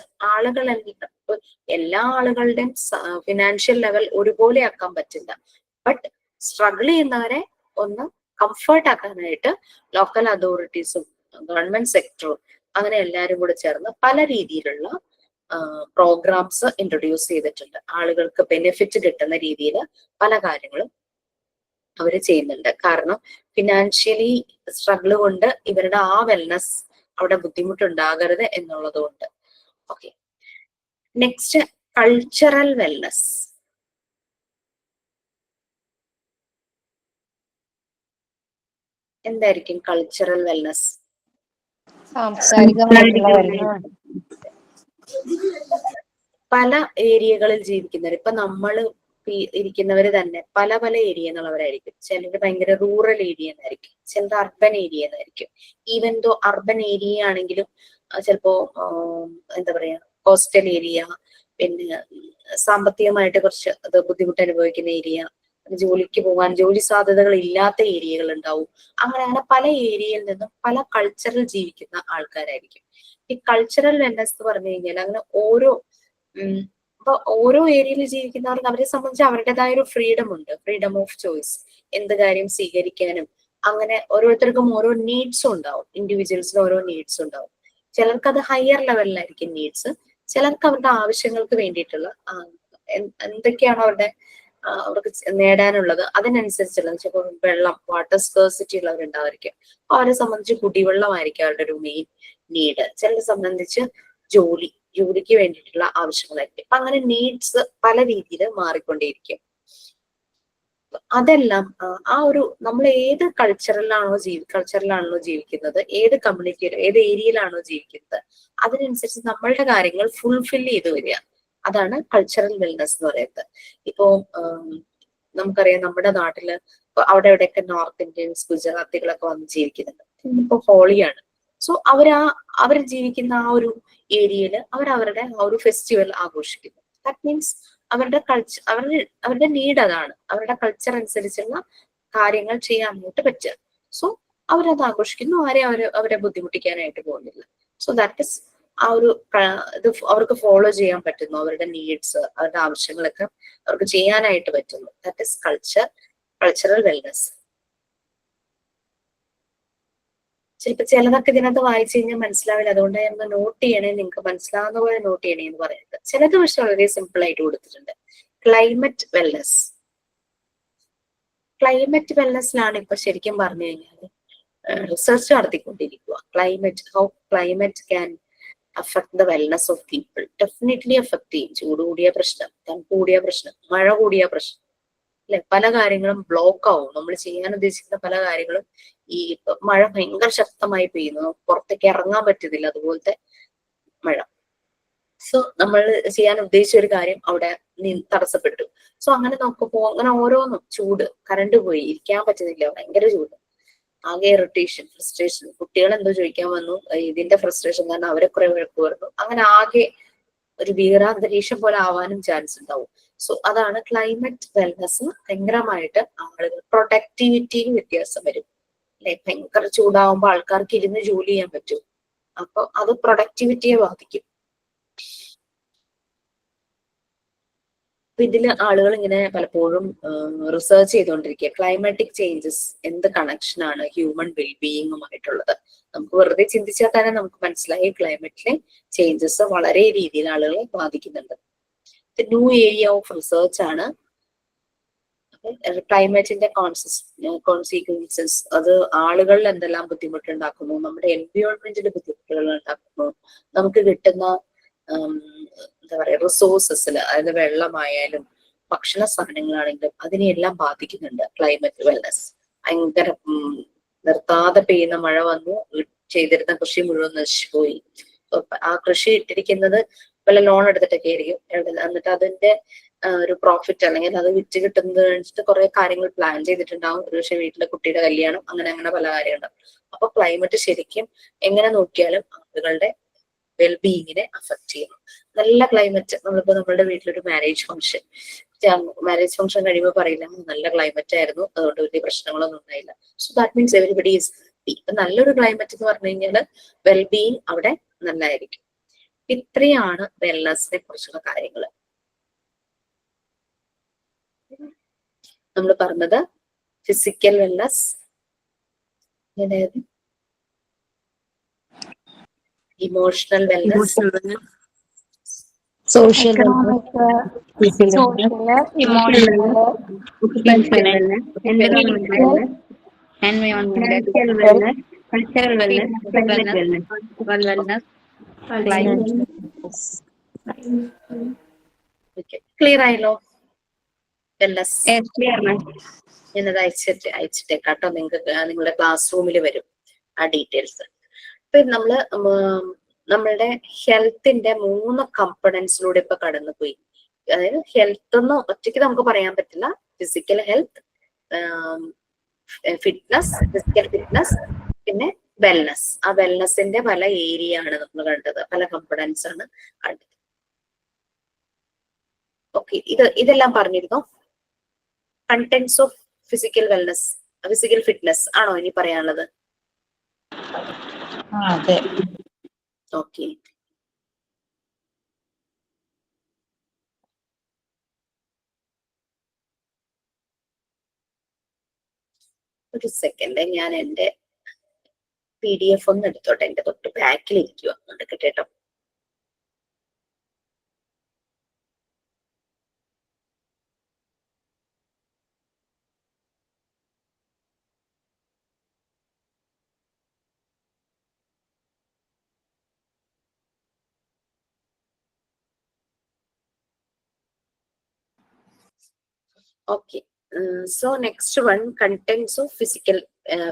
എല്ലാ ആളുകളുടെയും ഫിനാൻഷ്യൽ ലെവൽ ഒരുപോലെ ആക്കാൻ പറ്റില്ല. ബട്ട് സ്ട്രഗിൾ ചെയ്യുന്നവരെ ഒന്ന് കംഫർട്ട് ആക്കാനായിട്ട് ലോക്കൽ അതോറിറ്റീസും ഗവൺമെന്റ് സെക്ടറും അങ്ങനെ എല്ലാവരും കൂടെ ചേർന്ന് പല രീതിയിലുള്ള പ്രോഗ്രാംസ് ഇൻട്രൊഡ്യൂസ് ചെയ്തിട്ടുണ്ട്. ആളുകൾക്ക് ബെനിഫിറ്റ് കിട്ടുന്ന രീതിയിൽ പല കാര്യങ്ങളും അവർ ചെയ്യുന്നുണ്ട്. കാരണം ഫിനാൻഷ്യലി സ്ട്രഗിൾ കൊണ്ട് ഇവരുടെ ആ വെൽനസ് അവിടെ ബുദ്ധിമുട്ടുണ്ടാകരുത് എന്നുള്ളത് കൊണ്ട്. Okay, next cultural wellness. എന്തായിരിക്കും കൾച്ചറൽ വെൽനസ്? സാംസ്കാരികമായിട്ടുള്ള വെൽനസ്. പല ഏരിയകളിൽ ജീവിക്കുന്നവർ, ഇപ്പൊ നമ്മള് ഇരിക്കുന്നവര് തന്നെ പല ഏരിയ എന്നുള്ളവരായിരിക്കും. ചിലര് ഭയങ്കര റൂറൽ ഏരിയ എന്നായിരിക്കും, ചിലർ അർബൻ ഏരിയ എന്നായിരിക്കും. ഈവൻ ദോ അർബൻ ഏരിയ ആണെങ്കിലും ചിലപ്പോ എന്താ പറയാ കോസ്റ്റൽ ഏരിയ, പിന്നെ സാമ്പത്തികമായിട്ട് കുറച്ച് അത് ബുദ്ധിമുട്ട് അനുഭവിക്കുന്ന ഏരിയ, ജോലിക്ക് പോകാൻ ജോലി സാധ്യതകൾ ഇല്ലാത്ത ഏരിയകൾ ഉണ്ടാവും. അങ്ങനെ പല ഏരിയയിൽ നിന്നും പല കൾച്ചറിൽ ജീവിക്കുന്ന ആൾക്കാരായിരിക്കും. ഈ കൾച്ചറൽ വെൽനസ് എന്ന് പറഞ്ഞു കഴിഞ്ഞാൽ അങ്ങനെ ഓരോ ഏരിയയിൽ ജീവിക്കുന്നവർക്ക് അവരെ സംബന്ധിച്ച് അവരുടേതായ ഒരു ഫ്രീഡം ഉണ്ട്, ഫ്രീഡം ഓഫ് ചോയ്സ്. എന്ത് കാര്യം സ്വീകരിക്കാനും അങ്ങനെ ഓരോരുത്തർക്കും ഓരോ നീഡ്സും ഉണ്ടാവും. ഇൻഡിവിജ്വൽസിന് ഓരോ നീഡ്സ് ഉണ്ടാവും. ചിലർക്ക് അത് ഹയർ ലെവലിലായിരിക്കും നീഡ്സ്, ചിലർക്ക് അവരുടെ ആവശ്യങ്ങൾക്ക് വേണ്ടിയിട്ടുള്ള എന്തൊക്കെയാണോ അവർക്ക് നേടാനുള്ളത് അതിനനുസരിച്ചുള്ള ചിലപ്പോൾ വെള്ളം, വാട്ടർ സ്കേഴ്സിറ്റി ഉള്ളവരുണ്ടാവായിരിക്കും. അവരെ സംബന്ധിച്ച് കുടിവെള്ളമായിരിക്കും അവരുടെ ഒരു മെയിൻ നീഡ്. ചിലരെ സംബന്ധിച്ച് ജോലിക്ക് വേണ്ടിയിട്ടുള്ള ആവശ്യങ്ങളായിരിക്കും. അപ്പൊ അങ്ങനെ നീഡ്സ് പല രീതിയിൽ മാറിക്കൊണ്ടേയിരിക്കും. അതെല്ലാം നമ്മൾ ഏത് കൾച്ചറിലാണോ ജീവിക്കുന്നത്, ഏത് കമ്മ്യൂണിറ്റിയിലോ ഏത് ഏരിയയിലാണോ ജീവിക്കുന്നത്, അതിനനുസരിച്ച് നമ്മളുടെ കാര്യങ്ങൾ ഫുൾഫിൽ ചെയ്ത് വരിക. അതാണ് കൾച്ചറൽ വെൽനസ് എന്ന് പറയുന്നത്. ഇപ്പോ നമുക്കറിയാം നമ്മുടെ നാട്ടില് അവിടെ ഇവിടെയൊക്കെ നോർത്ത് ഇന്ത്യൻസ്, ഗുജറാത്തികളൊക്കെ വന്ന് ജീവിക്കുന്നുണ്ട്. ഇപ്പൊ ഹോളിയാണ്. സോ അവർ ജീവിക്കുന്ന ആ ഒരു ഏരിയയിൽ അവരുടെ ആ ഒരു ഫെസ്റ്റിവൽ ആഘോഷിക്കുന്നു. ദാറ്റ് മീൻസ് അവരുടെ നീഡ് അതാണ്. അവരുടെ കൾച്ചർ അനുസരിച്ചുള്ള കാര്യങ്ങൾ ചെയ്യാനായിട്ട് പറ്റുക. സോ അവരത് ആഘോഷിക്കുന്നു. അവരെ ബുദ്ധിമുട്ടിക്കാനായിട്ട് പോകുന്നില്ല. സോ ദാറ്റ് ഇസ് ആ ഒരു ഇത് അവർക്ക് ഫോളോ ചെയ്യാൻ പറ്റുന്നു. അവരുടെ നീഡ്സ്, അവരുടെ ആവശ്യങ്ങളൊക്കെ അവർക്ക് ചെയ്യാനായിട്ട് പറ്റുന്നു. That is cultural wellness. ചിലതൊക്കെ ഇതിനകത്ത് വായിച്ചു കഴിഞ്ഞാൽ മനസ്സിലാവില്ല. അതുകൊണ്ട് ഞാൻ നോട്ട് ചെയ്യണേ, നിങ്ങൾക്ക് മനസ്സിലാവുന്ന പോലെ നോട്ട് ചെയ്യണേ എന്ന് പറയുന്നത്. ചിലത് പക്ഷെ വളരെ സിമ്പിൾ ആയിട്ട് കൊടുത്തിട്ടുണ്ട്. Climate wellness. ക്ലൈമറ്റ് വെൽനസ്സിലാണ് ഇപ്പൊ ശരിക്കും പറഞ്ഞു കഴിഞ്ഞാൽ റിസർച്ച് നടത്തിക്കൊണ്ടിരിക്കുക. How climate can affect the wellness of people. Definitely affect ചെയ്യും. ചൂട് കൂടിയ പ്രശ്നം, തണുപ്പ് കൂടിയ പ്രശ്നം, മഴ കൂടിയ പ്രശ്നം, അല്ലെ? പല കാര്യങ്ങളും ബ്ലോക്ക് ആവും. നമ്മൾ ചെയ്യാൻ ഉദ്ദേശിക്കുന്ന പല കാര്യങ്ങളും ഈ മഴ ഭയങ്കര ശക്തമായി പെയ്യുന്നു, പുറത്തേക്ക് ഇറങ്ങാൻ പറ്റുന്നില്ല, അതുപോലത്തെ മഴ. സോ നമ്മൾ ചെയ്യാൻ ഉദ്ദേശിച്ച ഒരു കാര്യം അവിടെ തടസ്സപ്പെട്ടു. സോ അങ്ങനെ നോക്കുമ്പോ അങ്ങനെ ഓരോന്നും, ചൂട്, കറണ്ട് പോയി, ഇരിക്കാൻ പറ്റുന്നില്ല, ഭയങ്കര ചൂട്, ആകെ ഇറിറ്റേഷൻ, ഫ്രസ്ട്രേഷൻ. കുട്ടികൾ എന്തോ ചോദിക്കാൻ വന്നു, ഇതിന്റെ ഫ്രസ്ട്രേഷൻ കാരണം അവരെ കുറെ വഴക്ക് പറഞ്ഞു. അങ്ങനെ ആകെ ഒരു ഭീകരാന്തരീക്ഷം പോലെ ആവാനും ചാൻസ് ഉണ്ടാവും. സോ അതാണ് ക്ലൈമറ്റ് വെൽനസ്. ഭയങ്കരമായിട്ട് ആളുകൾ പ്രൊഡക്ടിവിറ്റിയിൽ വ്യത്യാസം വരും, അല്ലെ? ഭയങ്കര ചൂടാവുമ്പോൾ ആൾക്കാർക്ക് ഇരുന്ന് ജോലി ചെയ്യാൻ പറ്റും. അപ്പൊ അത് പ്രൊഡക്ടിവിറ്റിയെ ബാധിക്കും. ഇതില് ആളുകൾ ഇങ്ങനെ പലപ്പോഴും റിസർച്ച് ചെയ്തുകൊണ്ടിരിക്കുക, ക്ലൈമാറ്റിക് ചേഞ്ചസ് എന്ത് കണക്ഷനാണ് ഹ്യൂമൻ വെൽബീയിങ്ങുമായിട്ടുള്ളത്. നമുക്ക് വെറുതെ ചിന്തിച്ചാൽ തന്നെ നമുക്ക് മനസ്സിലായി ക്ലൈമറ്റിലെ ചേഞ്ചസ് വളരെ രീതിയിൽ ആളുകളെ ബാധിക്കുന്നുണ്ട്. ന്യൂ ഏരിയ ഓഫ് റിസർച്ച് ആണ് ക്ലൈമറ്റിന്റെ കോൺസിക്വൻസസ്. അത് ആളുകളിൽ എന്തെല്ലാം ബുദ്ധിമുട്ടുണ്ടാക്കുന്നു, നമ്മുടെ എൻവയോൺമെന്റിൽ ബുദ്ധിമുട്ടുകൾ ഉണ്ടാക്കുന്നു, നമുക്ക് കിട്ടുന്ന എന്താ പറയാ റിസോഴ്സസിൽ, അതായത് വെള്ളമായാലും ഭക്ഷണ സാധനങ്ങളാണെങ്കിലും അതിനെയെല്ലാം ബാധിക്കുന്നുണ്ട് ക്ലൈമറ്റ് വെൽനസ്. ഭയങ്കര നിർത്താതെ പെയ്യുന്ന മഴ വന്നു, ചെയ്തിരുന്ന കൃഷി മുഴുവൻ നശിച്ചുപോയി. ആ കൃഷി ഇട്ടിരിക്കുന്നത് വല്ല ലോൺ എടുത്തിട്ടൊക്കെ ആയിരിക്കും, എന്നിട്ട് അതിന്റെ ഒരു പ്രോഫിറ്റ് അല്ലെങ്കിൽ അത് വിറ്റ് കിട്ടുന്നത് വെച്ചിട്ട് കുറെ കാര്യങ്ങൾ പ്ലാൻ ചെയ്തിട്ടുണ്ടാവും. ഒരുപക്ഷെ വീട്ടിലെ കുട്ടിയുടെ കല്യാണം, അങ്ങനെ അങ്ങനെ പല കാര്യങ്ങളുണ്ടാവും. അപ്പൊ ക്ലൈമറ്റ് ശരിക്കും എങ്ങനെ നോക്കിയാലും ആളുകളുടെ വെൽബീയിങ്ങിനെ അഫക്ട് ചെയ്യുന്നു. നല്ല ക്ലൈമറ്റ്, നമ്മളിപ്പോ നമ്മുടെ വീട്ടിലൊരു മാരേജ് ഫംഗ്ഷൻ കഴിയുമ്പോൾ പറയില്ല നല്ല ക്ലൈമറ്റ് ആയിരുന്നു, അതുകൊണ്ട് വലിയ പ്രശ്നങ്ങളൊന്നും ഉണ്ടായില്ല. So that means everybody is happy. നല്ലൊരു ക്ലൈമറ്റ് എന്ന് പറഞ്ഞു കഴിഞ്ഞാൽ വെൽബീയിങ് അവിടെ നല്ലതായിരിക്കും. ഇത്രയാണ് വെൽനെസ്സിനെ കുറിച്ചുള്ള കാര്യങ്ങൾ. നമ്മൾ പറഞ്ഞത് physical wellness, emotional wellness, social clear ആയല്ലോ? വെൽനെസ് ഞാനത് അയച്ചിട്ടേക്കാട്ടോ, നിങ്ങൾക്ക് നിങ്ങളുടെ ക്ലാസ് റൂമിൽ വരും ആ ഡീറ്റെയിൽസ്. ഇപ്പൊ നമ്മളുടെ ഹെൽത്തിന്റെ 3 കമ്പണൻസിലൂടെ ഇപ്പൊ കടന്നുപോയി. അതായത് ഹെൽത്ത് എന്ന് ഒറ്റയ്ക്ക് നമുക്ക് പറയാൻ പറ്റില്ല. ഫിസിക്കൽ ഹെൽത്ത്, ഫിസിക്കൽ ഫിറ്റ്നസ്, പിന്നെ വെൽനസ്. ആ വെൽനസിന്റെ പല ഏരിയ ആണ് നമ്മൾ കണ്ടത്, പല കമ്പണൻസ് ആണ് കണ്ടത്. ഓക്കെ, ഇതെല്ലാം പറഞ്ഞിരുന്നോ? Contents of physical wellness, physical fitness ആണോ ഇനി പറയാനുള്ളത്? അതെ. ഓക്കെ, ഒരു സെക്കൻഡ്, ഞാൻ എന്റെ PDF ഒന്ന് എടുത്തോട്ടെ. എന്റെ തൊട്ട് ബാക്കിൽ ഇരിക്കുക, എടുക്കട്ടെ കേട്ടോ. Okay, so next one, contents of physical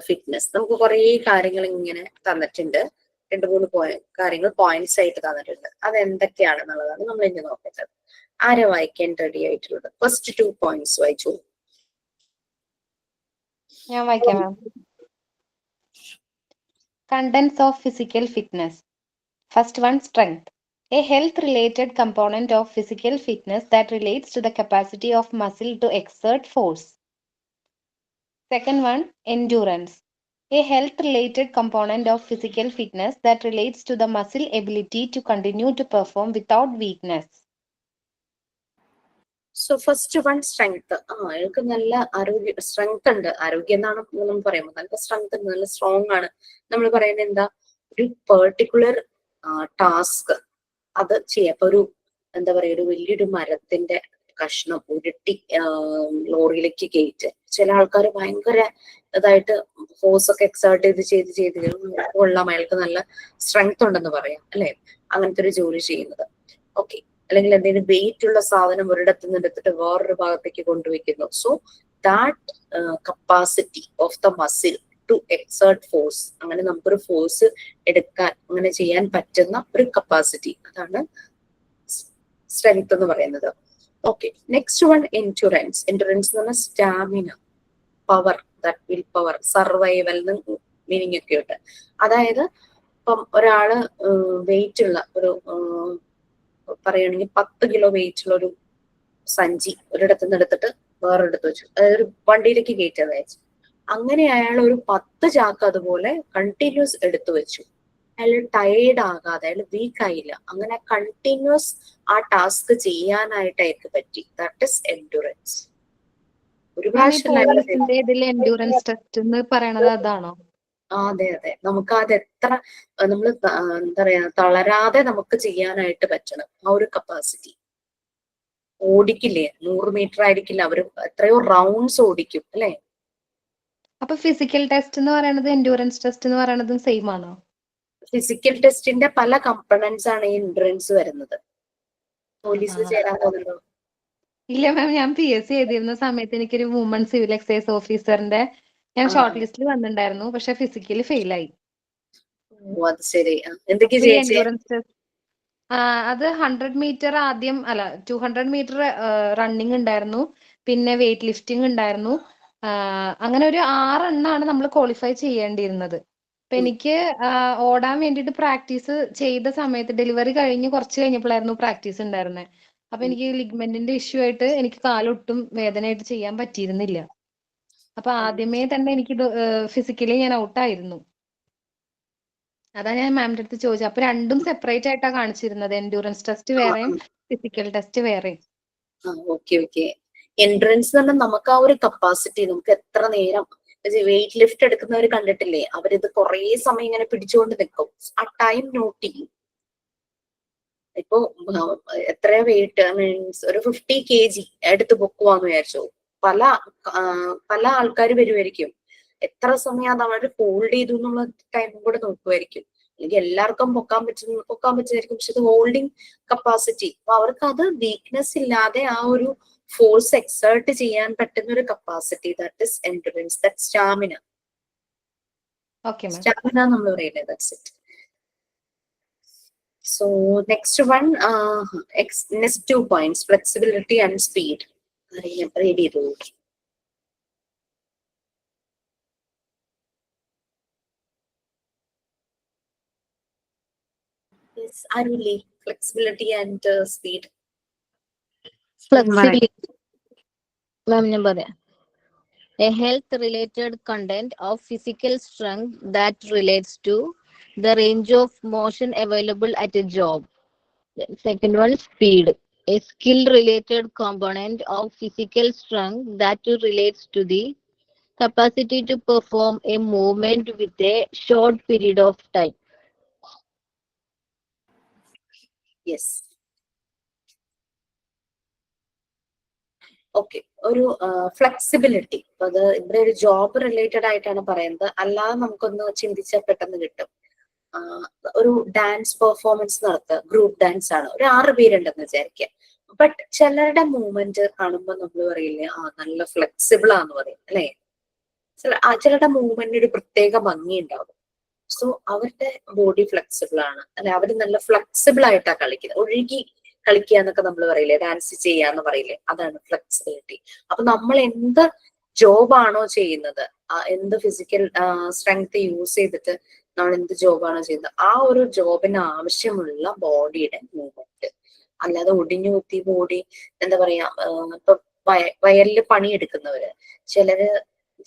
fitness. നമുക്ക് കുറെ കാര്യങ്ങൾ ഇങ്ങനെ തന്നിട്ടുണ്ട്, 2-3 കാര്യങ്ങൾ പോയിന്റ്സ് ആയിട്ട് തന്നിട്ടുണ്ട്. അത് എന്തൊക്കെയാണെന്നുള്ളതാണ് നമ്മൾ ഇനി നോക്കേണ്ടത്. ആരെ വായിക്കാൻ റെഡി ആയിട്ടുള്ളത്? ഫസ്റ്റ് 2 പോയിന്റ്സ് വായിച്ചു. ഞാൻ വായിക്കാം മാം. Contents of physical fitness. First one, strength. A health-related component of physical fitness that relates to the capacity of muscle to exert force. Second one, endurance. A health-related component of physical fitness that relates to the muscle ability to continue to perform without weakness. So first one, strength. അയാൾക്ക് നല്ല strength ഉണ്ട്. ആരോഗ്യം എന്നാണ് നമ്മൾ പറയുമ്പോൾ നല്ല strength ഉണ്ട്, നല്ല സ്ട്രോങ് ആണ്. നമ്മൾ പറയുന്നത് എന്താ, ഒരു പെർട്ടിക്കുലർ ടാസ്ക് അത് ചെയ്യാം. ഇപ്പൊ ഒരു എന്താ പറയാ, ഒരു വലിയൊരു മരത്തിന്റെ കഷ്ണം ഉരുട്ടി ലോറിയിലേക്ക് കയറ്റ്. ചില ആൾക്കാർ ഭയങ്കര ഇതായിട്ട് ഫോഴ്സ് ഒക്കെ എക്സേർട്ട് ചെയ്ത് കൊള്ളാം, അയാൾക്ക് നല്ല സ്ട്രെങ്ത് ഉണ്ടെന്ന് പറയാം അല്ലെ, അങ്ങനത്തെ ഒരു ജോലി ചെയ്യുന്നത്. ഓക്കെ, അല്ലെങ്കിൽ എന്തെങ്കിലും വെയിറ്റ് ഉള്ള സാധനം ഒരിടത്ത് നിന്ന് എടുത്തിട്ട് വേറൊരു ഭാഗത്തേക്ക് കൊണ്ടുവയ്ക്കുന്നു. So that capacity of the muscle to exert force, അങ്ങനെ നമുക്കൊരു ഫോഴ്സ് എടുക്കാൻ, അങ്ങനെ ചെയ്യാൻ പറ്റുന്ന ഒരു കപ്പാസിറ്റി, അതാണ് സ്ട്രെങ്ത് എന്ന് പറയുന്നത്. Okay, next one, endurance. Endurance എന്ന് പറഞ്ഞാൽ stamina, power, that will power, survival meaning ഒക്കെ ഉണ്ട്. അതായത് ഇപ്പം ഒരാള് വെയിറ്റ് ഉള്ള ഒരു പറയുകയാണെങ്കിൽ 10 കിലോ വെയിറ്റ് ഉള്ള ഒരു സഞ്ചി ഒരിടത്ത് നിന്ന് എടുത്തിട്ട് വേറൊരിടത്ത് വെച്ചു, അതായത് ഒരു വണ്ടിയിലേക്ക് കയറ്റാൻ വെച്ചു. അങ്ങനെ അയാൾ ഒരു 10 ചാക്ക് അതുപോലെ കണ്ടിന്യൂസ് എടുത്തു വെച്ചു. അയാൾ ടയേർഡ് ആകാതെ, അയാൾ വീക്ക് ആയില്ല. അങ്ങനെ കണ്ടിന്യൂസ് ആ ടാസ്ക് ചെയ്യാനായിട്ട് അയാൾക്ക് പറ്റി. That is endurance. ഒരു പ്രാവശ്യം എൻഡ്യൂറൻസ് ടെസ്റ്റ് എന്ന് പറയണത് അതാണോ? അതെ അതെ, നമുക്ക് അത് എത്ര നമ്മൾ എന്താ പറയാ തളരാതെ നമുക്ക് ചെയ്യാനായിട്ട് പറ്റണം. ആ ഒരു കപ്പാസിറ്റി. ഓടിക്കില്ലേ, 100 മീറ്റർ ആയിരിക്കില്ല, അവര് എത്രയോ റൗണ്ട്സ് ഓടിക്കും അല്ലെ. അപ്പൊ ഫിസിക്കൽ ടെസ്റ്റ് എന്ന് പറയുന്നത് എൻഡ്യൂറൻസ് ടെസ്റ്റ് എന്ന് പറയുന്നതും സെയിം ആണോ? ഫിസിക്കൽ ടെസ്റ്റിന്റെ പല കമ്പണൻസ് ആണ് ഈ എൻഡ്യൂറൻസ് വരുന്നത്. പോലീസിൽ ചേരാൻ പോകുന്നുണ്ടോ? ഇല്ല മാം, ഞാൻ PSC എഴുതിയിരുന്ന സമയത്ത് എനിക്കൊരു വുമൺ സിവിൽ എക്സൈസ് ഓഫീസറിന്റെ ഞാൻ ആ, ഷോർട്ട് ലിസ്റ്റിൽ വന്നിട്ടുണ്ടായിരുന്നു, പക്ഷെ ഫിസിക്കലി ഫെയിലായി. ഓ അത് ശരി. എന്തൊക്കെയാ അപ്പൊ ഈ ചേച്ചി? എൻഡ്യൂറൻസ് ടെസ്റ്റ് അത് 100 മീറ്റർ ആദ്യം, അല്ല 200 മീറ്റർ റണ്ണിങ് ഉണ്ടായിരുന്നു, പിന്നെ വെയിറ്റ് ലിഫ്റ്റിംഗ് ഉണ്ടായിരുന്നു. അങ്ങനെ ഒരു 6 എണ്ണാണ് നമ്മൾ ക്വാളിഫൈ ചെയ്യേണ്ടിയിരുന്നത്. അപ്പൊ എനിക്ക് ഓടാൻ വേണ്ടിയിട്ട് പ്രാക്ടീസ് ചെയ്ത സമയത്ത് ഡെലിവറി കഴിഞ്ഞ് കുറച്ച് കഴിഞ്ഞപ്പോഴായിരുന്നു പ്രാക്ടീസ് ഉണ്ടായിരുന്നത്. അപ്പൊ എനിക്ക് ലിഗ്മെന്റിന്റെ ഇഷ്യൂ ആയിട്ട് എനിക്ക് കാലൊട്ടും വേദനയായിട്ട് ചെയ്യാൻ പറ്റിയിരുന്നില്ല. അപ്പൊ ആദ്യമേ തന്നെ എനിക്കിത് ഫിസിക്കലി ഞാൻ ഔട്ടായിരുന്നു. അതാ ഞാൻ മാമിന്റെ അടുത്ത് ചോദിച്ചത്. അപ്പൊ രണ്ടും സെപ്പറേറ്റ് ആയിട്ടാ കാണിച്ചിരുന്നത്, എൻഡ്യൂറൻസ് ടെസ്റ്റ് വേറെയും ഫിസിക്കൽ ടെസ്റ്റ് വേറെയും. Okay okay. എൻട്രൻസ് എന്ന് പറഞ്ഞാൽ നമുക്ക് ആ ഒരു കപ്പാസിറ്റി, നമുക്ക് എത്ര നേരം വെയിറ്റ് ലിഫ്റ്റ് എടുക്കുന്നവർ കണ്ടിട്ടില്ലേ, അവരിത് കുറേ സമയം ഇങ്ങനെ പിടിച്ചുകൊണ്ട് നിൽക്കും, ആ ടൈം നോട്ട് ചെയ്യും. ഇപ്പൊ എത്ര വെയിറ്റ് മീൻസ് ഒരു 50 kg എടുത്ത് പൊക്കുവാന്ന് വിചാരിച്ചു, പല പല ആൾക്കാർ വരുമായിരിക്കും, എത്ര സമയം അത് അവർ ഹോൾഡ് ചെയ്തു എന്നുള്ള ടൈമും കൂടെ നോക്കുമായിരിക്കും. അല്ലെങ്കിൽ എല്ലാവർക്കും പൊക്കാൻ പറ്റുമായിരിക്കും, പക്ഷെ ഇത് ഹോൾഡിങ് കപ്പാസിറ്റി, അപ്പൊ അവർക്ക് അത് വീക്ക്നെസ് ഇല്ലാതെ ആ ഒരു ഫോഴ്സ് എക്സേർട്ട് ചെയ്യാൻ പറ്റുന്ന ഒരു capacity, that is endurance, that stamina. Okay ma'am. Stamina നമ്മൾ പറയില്ലേ, that's it. So next one, next 2 points, flexibility and speed. Read it. Yes, Aruli, flexibility and speed. Flexibility. Ma'am, ഞാൻ പറയാം. A health-related content of physical strength that relates to the range of motion available at a job. Second one, speed. A skill-related component of physical strength that relates to the capacity to perform a movement with a short period of time. Yes. Okay. ഒരു flexibility, അത് ഇവിടെ ഒരു job related ആയിട്ടാണ് പറയുന്നത്, അല്ലാതെ നമുക്കൊന്ന് ചിന്തിച്ചാൽ പെട്ടെന്ന് കിട്ടും. ഒരു ഡാൻസ് പെർഫോമൻസ് നടത്തുക, ഗ്രൂപ്പ് ഡാൻസ് ആണ്, ഒരു 6 പേരുണ്ടെന്ന് വിചാരിക്കുക. ബട്ട് ചിലരുടെ മൂവ്മെന്റ് കാണുമ്പോൾ നമ്മൾ പറയില്ലേ, നല്ല ഫ്ലെക്സിബിൾ ആന്ന് പറയും അല്ലെ. ചിലരുടെ മൂവ്മെന്റിന് ഒരു പ്രത്യേക ഭംഗി ഉണ്ടാവും. സോ അവരുടെ ബോഡി ഫ്ലെക്സിബിൾ ആണ്, അല്ലെ, അവർ നല്ല ഫ്ലെക്സിബിൾ ആയിട്ടാ കളിക്കുന്നത്, ഒഴുകി കളിക്കുക എന്നൊക്കെ നമ്മൾ പറയില്ലേ, ഡാൻസ് ചെയ്യാന്ന് പറയില്ലേ, അതാണ് ഫ്ലെക്സിബിലിറ്റി. അപ്പൊ നമ്മൾ എന്ത് ജോബാണോ ചെയ്യുന്നത്, എന്ത് ഫിസിക്കൽ സ്ട്രെങ്ത് യൂസ് ചെയ്തിട്ട് നമ്മൾ എന്ത് ജോബാണോ ചെയ്യുന്നത്, ആ ഒരു ജോബിന് ആവശ്യമുള്ള ബോഡിയുടെ മൂവ്മെന്റ്, അല്ലാതെ ഒടിഞ്ഞു കുത്തി ബോഡി, എന്താ പറയാ, ഇപ്പൊ വയലില് പണിയെടുക്കുന്നവര് ചിലര്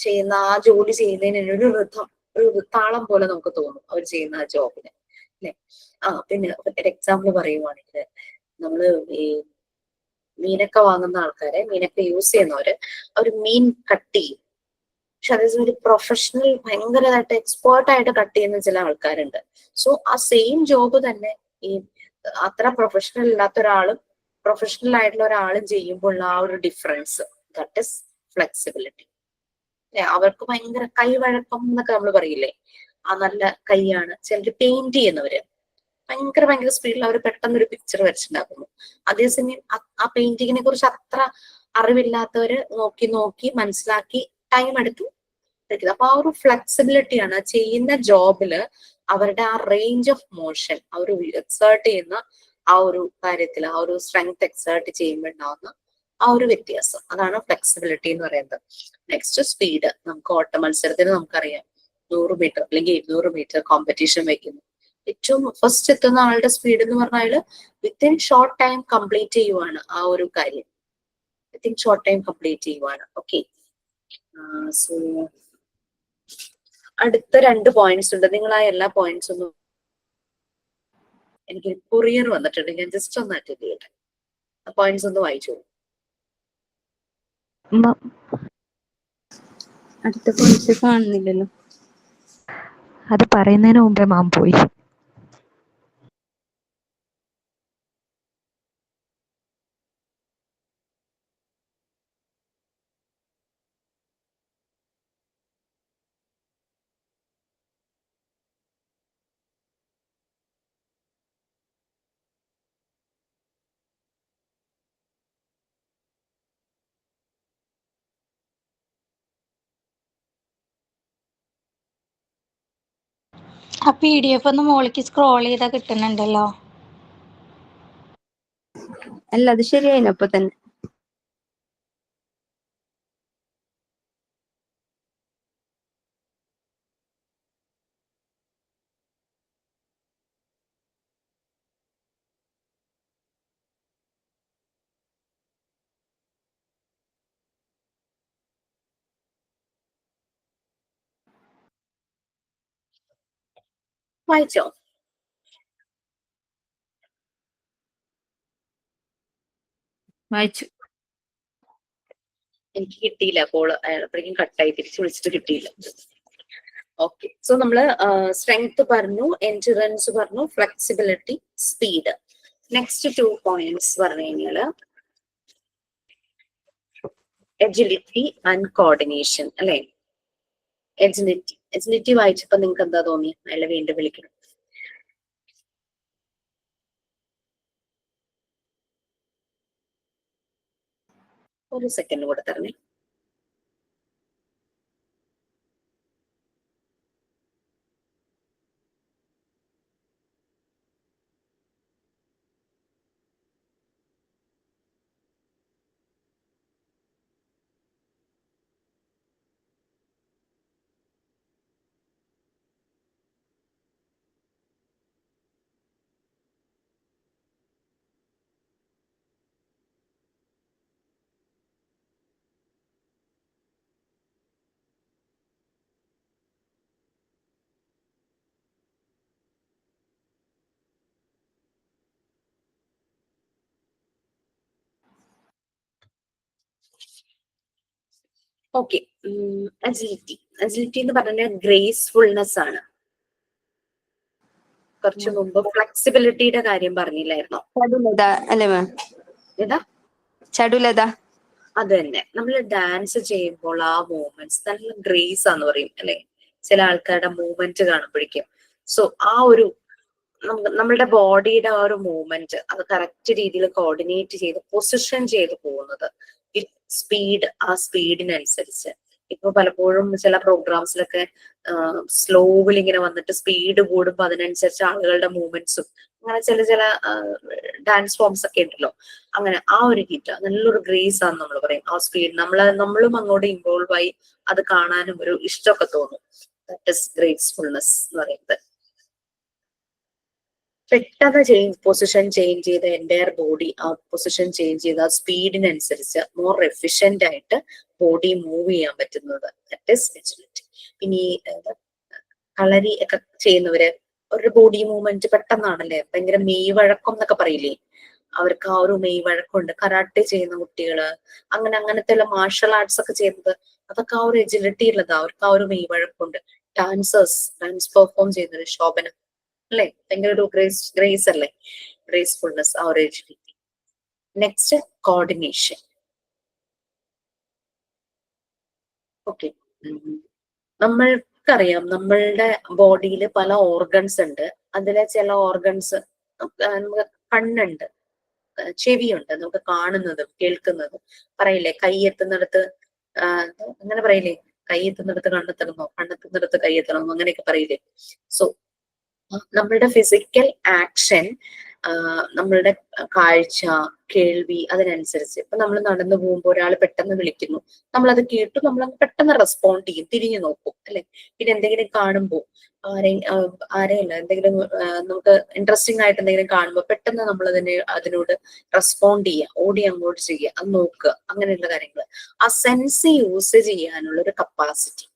ചെയ്യുന്ന ആ ജോലി ചെയ്യുന്നതിന് ഒരു ഋതം, ഒരു താളം പോലെ നമുക്ക് തോന്നും അവർ ചെയ്യുന്ന ആ ജോബിന്, അല്ലെ. പിന്നെ ഒരു എക്സാമ്പിൾ പറയുവാണെങ്കിൽ, നമ്മള് ഈ മീനൊക്കെ വാങ്ങുന്ന ആൾക്കാരെ, മീനൊക്കെ യൂസ് ചെയ്യുന്നവര്, അവർ മീൻ കട്ട് ചെയ്യും, പക്ഷെ അതേസമയം ഒരു പ്രൊഫഷണൽ ഭയങ്കരമായിട്ട് എക്സ്പേർട്ട് ആയിട്ട് കട്ട് ചെയ്യുന്ന ചില ആൾക്കാരുണ്ട്. സോ ആ സെയിം ജോബ് തന്നെ ഈ അത്ര പ്രൊഫഷണൽ ഇല്ലാത്ത ഒരാളും പ്രൊഫഷണൽ ആയിട്ടുള്ള ഒരാളും ചെയ്യുമ്പോൾ ആ ഒരു ഡിഫറൻസ്, ദാറ്റ് ഇസ് ഫ്ലെക്സിബിലിറ്റി. അവർക്ക് ഭയങ്കര കൈവഴക്കം എന്നൊക്കെ നമ്മൾ പറയില്ലേ, ആ നല്ല കൈയാണ്. ചിലർ പെയിന്റ് ചെയ്യുന്നവര് ഭയങ്കര സ്പീഡിൽ അവർ പെട്ടെന്ന് ഒരു പിക്ചർ വരച്ചിട്ടുണ്ടാക്കുന്നു. അതേസമയം ആ പെയിന്റിങ്ങിനെ കുറിച്ച് അത്ര അറിവില്ലാത്തവര് നോക്കി മനസ്സിലാക്കി ടൈം എടുത്ത് വരയ്ക്കുന്നത്. അപ്പൊ ആ ഒരു ഫ്ലെക്സിബിലിറ്റിയാണ് ചെയ്യുന്ന ജോബില് അവരുടെ ആ റേഞ്ച് ഓഫ് മോഷൻ, ആ ഒരു എക്സേർട്ട് ചെയ്യുന്ന ആ ഒരു കാര്യത്തിൽ, ആ ഒരു സ്ട്രെങ്ത് എക്സേർട്ട് ചെയ്യുമ്പോൾ ഉണ്ടാവുന്ന ആ ഒരു വ്യത്യാസം, അതാണ് ഫ്ലെക്സിബിലിറ്റി എന്ന് പറയുന്നത്. Next speed. നമുക്ക് ഓട്ട മത്സരത്തിന് നമുക്കറിയാം, 100 മീറ്റർ അല്ലെങ്കിൽ 200 മീറ്റർ കോമ്പറ്റീഷൻ വെക്കുന്നു. ഏറ്റവും ഫസ്റ്റ് എത്തുന്ന ആളുടെ സ്പീഡ് എന്ന് പറഞ്ഞാല് വിത്തിൻ ഷോർട്ട് ടൈം കംപ്ലീറ്റ് ചെയ്യുവാണ് ആ ഒരു കാര്യം, വിത്തിൻ ഷോർട്ട് ടൈം കംപ്ലീറ്റ് ചെയ്യുവാണ്. ഓക്കെ. സോ അടുത്ത 2 പോയിന്റ്സ് ഉണ്ട്, നിങ്ങൾ ആ എല്ലാ പോയിന്റ്സ് ഒന്നും, എനിക്ക് കൊറിയർ വന്നിട്ടുണ്ട്, ഞാൻ ജസ്റ്റ് ഒന്ന് അറ്റൻഡ് ചെയ്യട്ടെ, ആ പോയിന്റ്സ് ഒന്ന് വായിച്ചു. അടുത്ത പോയിന്റ് കാണുന്നില്ലല്ലോ. അത് പറയുന്നതിന് മുമ്പേ മാം പോയി. ആ PDF ഒന്ന് മോളിക്ക് സ്ക്രോൾ ചെയ്താൽ കിട്ടുന്നുണ്ടല്ലോ. അല്ല അത് ശരിയായിന് അപ്പൊ തന്നെ. വായിച്ചോ? വായിച്ചു. എനിക്ക് കിട്ടിയില്ല കോള്, അപ്പോഴേക്കും കട്ടായി, തിരിച്ചു വിളിച്ചിട്ട് കിട്ടിയില്ല. ഓക്കെ, സോ നമ്മള് സ്ട്രെങ്ത് പറഞ്ഞു, എൻഡുറൻസ് പറഞ്ഞു, ഫ്ലെക്സിബിലിറ്റി, സ്പീഡ്. നെക്സ്റ്റ് 2 പോയിന്റ്സ് പറഞ്ഞു കഴിഞ്ഞാല് എജിലിറ്റി ആൻഡ് കോർഡിനേഷൻ അല്ലെ. എജിലിറ്റി വായിച്ചപ്പോ നിങ്ങൾക്ക് എന്താ തോന്നി? അല്ല വീണ്ടും വിളിക്കണം. ഒരു സെക്കൻഡ് കൂടെ തരണേ. ഓക്കെ, അജിലിറ്റി എന്ന് പറഞ്ഞാൽ ഗ്രേസ്ഫുൾനെസ് ആണ്. കുറച്ചു മുമ്പ് ഫ്ലെക്സിബിലിറ്റിയുടെ കാര്യം പറഞ്ഞില്ലായിരുന്നോ? ചടുലത അല്ലേ മാം? ഏതാ? ചടുലത. അത് തന്നെ. നമ്മൾ ഡാൻസ് ചെയ്യുമ്പോൾ ആ മൂവ്മെന്റ്സ് നല്ല ഗ്രേസ് ആന്ന് പറയും അല്ലെ, ചില ആൾക്കാരുടെ മൂവ്മെന്റ് കാണുമ്പോഴേക്കും. സോ ആ ഒരു നമ്മളുടെ ബോഡിയുടെ ആ ഒരു മൂവ്മെന്റ് അത് കറക്റ്റ് രീതിയിൽ കോർഡിനേറ്റ് ചെയ്ത് പൊസിഷൻ ചെയ്ത് പോകുന്നത് സ്പീഡ്, ആ സ്പീഡിനനുസരിച്ച്. ഇപ്പൊ പലപ്പോഴും ചില പ്രോഗ്രാംസിലൊക്കെ സ്ലോവിൽ ഇങ്ങനെ വന്നിട്ട് സ്പീഡ് കൂടുമ്പോ അതിനനുസരിച്ച് ആളുകളുടെ മൂവ്മെന്റ്സും അങ്ങനെ ചില ഡാൻസ് ഫോംസ് ഒക്കെ ഉണ്ടല്ലോ. അങ്ങനെ ആ ഒരു ഹിറ്റ് നല്ലൊരു ഗ്രേസ് ആണെന്ന് നമ്മൾ പറയും. ആ സ്പീഡ് നമ്മളും അങ്ങോട്ട് ഇൻവോൾവ് ആയി അത് കാണാനും ഒരു ഇഷ്ടമൊക്കെ തോന്നും. ദാറ്റ് ഇസ് ഗ്രേസ്ഫുൾനെസ് എന്ന് പറയുന്നത്. പെട്ടെന്ന് പൊസിഷൻ ചേഞ്ച് ചെയ്ത് എൻ്റയർ ബോഡി ആ പൊസിഷൻ ചേഞ്ച് ചെയ്ത് ആ സ്പീഡിനനുസരിച്ച് മോർ എഫിഷ്യന്റ് ആയിട്ട് ബോഡി മൂവ് ചെയ്യാൻ പറ്റുന്നത്, ദാറ്റ് ഈസ് എജിലിറ്റി. ഇനി കളരി ഒക്കെ ചെയ്യുന്നവര് ഒരു ബോഡി മൂവ്മെന്റ് പെട്ടെന്നാണല്ലേ, ഭയങ്കര മെയ് വഴക്കം എന്നൊക്കെ പറയില്ലേ, അവർക്ക് ആ ഒരു മെയ് വഴക്കമുണ്ട്. കരാട്ടെ ചെയ്യുന്ന കുട്ടികള് അങ്ങനത്തെ മാർഷൽ ആർട്സ് ഒക്കെ ചെയ്യുന്നത് അതൊക്കെ ആ ഒരു എജിലിറ്റി ഉള്ളത്, അവർക്ക് ആ ഒരു മെയ് വഴക്കമുണ്ട്. ഡാൻസ് പെർഫോം ചെയ്യുന്നത് ശോഭന അല്ലെ, ഭയങ്കര ഒരു ഗ്രേസ് അല്ലേ, ഗ്രേസ്ഫുൾനെസ്, ആ ഒരു എജിലിറ്റി. Next coordination. ഓക്കെ, നമ്മൾക്കറിയാം നമ്മളുടെ ബോഡിയിൽ പല ഓർഗൻസ് ഉണ്ട്. അതിലെ ചില ഓർഗൻസ് നമുക്ക് കണ്ണുണ്ട്, ചെവിയുണ്ട്, നമുക്ക് കാണുന്നതും കേൾക്കുന്നതും. പറയില്ലേ കൈയെത്തുന്നിടത്ത് അങ്ങനെ പറയില്ലേ, കൈയെത്തുന്നിടത്ത് കണ്ണെത്തണമെന്നോ കണ്ണെത്തുന്നിടത്ത് കൈയെത്തണമെന്നോ അങ്ങനെയൊക്കെ പറയില്ലേ. സോ നമ്മളുടെ ഫിസിക്കൽ ആക്ഷൻ, നമ്മളുടെ കാഴ്ച, കേൾവി അതിനനുസരിച്ച്. ഇപ്പൊ നമ്മൾ നടന്നു പോകുമ്പോൾ ഒരാൾ പെട്ടെന്ന് വിളിക്കുന്നു, നമ്മളത് കേട്ടു നമ്മൾ പെട്ടെന്ന് റെസ്പോണ്ട് ചെയ്യും, തിരിഞ്ഞു നോക്കും അല്ലെ. പിന്നെ എന്തെങ്കിലും കാണുമ്പോൾ ആരെയല്ല എന്തെങ്കിലും നമുക്ക് ഇൻട്രസ്റ്റിംഗ് ആയിട്ട് എന്തെങ്കിലും കാണുമ്പോൾ പെട്ടെന്ന് നമ്മൾ അതിനോട് റെസ്പോണ്ട് ചെയ്യുക, ഓടി അങ്ങോട്ട് ചെയ്യുക, അത് നോക്കുക, അങ്ങനെയുള്ള കാര്യങ്ങൾ. ആ സെൻസ് യൂസ് ചെയ്യാനുള്ള ഒരു കപ്പാസിറ്റി,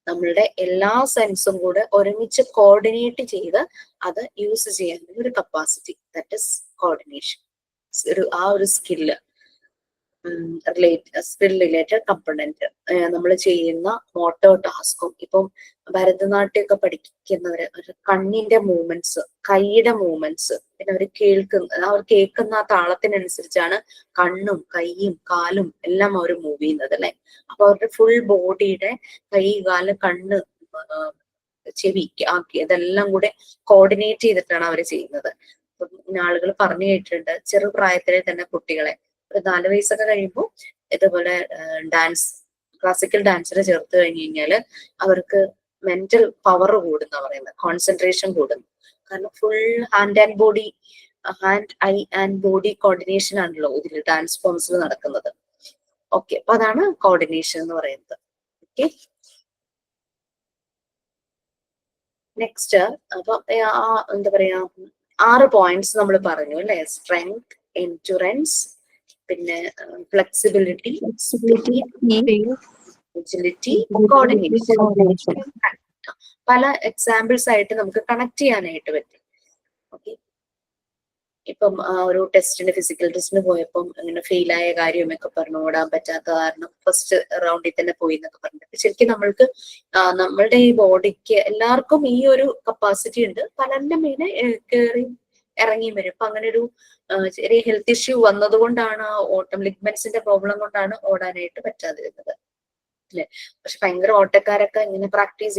നമ്മളുടെ എല്ലാ സെൻസും കൂടെ ഒരുമിച്ച് കോർഡിനേറ്റ് ചെയ്ത് അത് യൂസ് ചെയ്യാനുള്ള ഒരു കപ്പാസിറ്റി, ദാറ്റ് ഇസ് കോർഡിനേഷൻ. ആ ഒരു സ്കില്ല് സ്കിൽ റിലേറ്റഡ് കമ്പണന്റ്. നമ്മൾ ചെയ്യുന്ന മോട്ടോ ടാസ്കും, ഇപ്പം ഭരതനാട്യമൊക്കെ പഠിക്കുന്നവര് കണ്ണിന്റെ മൂവ്മെന്റ്സ്, കൈയുടെ മൂവ്മെന്റ്സ്, പിന്നെ അവർ കേൾക്കുന്ന ആ താളത്തിനനുസരിച്ചാണ് കണ്ണും കൈയും കാലും എല്ലാം അവർ മൂവ് ചെയ്യുന്നത് അല്ലെ. അപ്പൊ അവരുടെ ഫുൾ ബോഡിയുടെ കൈ, കാല്, കണ്ണ്, ചെവി ഇതെല്ലാം കൂടെ കോർഡിനേറ്റ് ചെയ്തിട്ടാണ് അവർ ചെയ്യുന്നത്. ആളുകൾ പറഞ്ഞു കേട്ടിട്ടുണ്ട് ചെറുപ്രായത്തിലെ തന്നെ കുട്ടികളെ ഒരു 4 വയസ്സൊക്കെ കഴിയുമ്പോൾ ഇതുപോലെ ക്ലാസിക്കൽ ഡാൻസിന് ചേർത്ത് കഴിഞ്ഞു കഴിഞ്ഞാല് അവർക്ക് മെന്റൽ പവർ കൂടുന്ന പറയുന്നത്, കോൺസെൻട്രേഷൻ കൂടുന്നു. കാരണം full hand and body, hand I and body coordination ആണല്ലോ ഇതിൽ ഡാൻസ് ഫോംസിൽ നടക്കുന്നത്. ഓക്കെ, അപ്പൊ അതാണ് കോർഡിനേഷൻ എന്ന് പറയുന്നത്. ഓക്കെ, നെക്സ്റ്റ് അപ്പൊ എന്താ പറയാ 6 പോയിന്റ്സ് നമ്മൾ പറഞ്ഞു അല്ലെ. സ്ട്രെങ്ത്, എൻഡ്യൂറൻസ്, പിന്നെ ഫ്ലെക്സിബിലിറ്റി, എജിലിറ്റി, കോർഡിനേഷൻ. പല എക്സാമ്പിൾസ് ആയിട്ട് നമുക്ക് കണക്ട് ചെയ്യാനായിട്ട് പറ്റും. ഓക്കെ, ഇപ്പം ഒരു ടെസ്റ്റിന്, ഫിസിക്കൽ ടെസ്റ്റിന് പോയപ്പം അങ്ങനെ ഫെയിൽ ആയ കാര്യമൊക്കെ പറഞ്ഞു, ഓടാൻ പറ്റാത്ത കാരണം ഫസ്റ്റ് റൗണ്ടിൽ തന്നെ പോയി എന്നൊക്കെ പറഞ്ഞു. ശരിക്കും നമ്മൾക്ക് നമ്മളുടെ ഈ ബോഡിക്ക് എല്ലാവർക്കും ഈ ഒരു കപ്പാസിറ്റി ഉണ്ട്. പലരുടെ മീനെ കയറി ഇറങ്ങിയും വരും. അപ്പൊ അങ്ങനെ ഒരു ചെറിയ ഹെൽത്ത് ഇഷ്യൂ വന്നതുകൊണ്ടാണ്, ഓട്ടം ലിഗ്മെന്റ്സിന്റെ പ്രോബ്ലം കൊണ്ടാണ് ഓടാനായിട്ട് പറ്റാതിരുന്നത് അല്ലെ. പക്ഷെ ഭയങ്കര ഓട്ടക്കാരൊക്കെ ഇങ്ങനെ പ്രാക്ടീസ്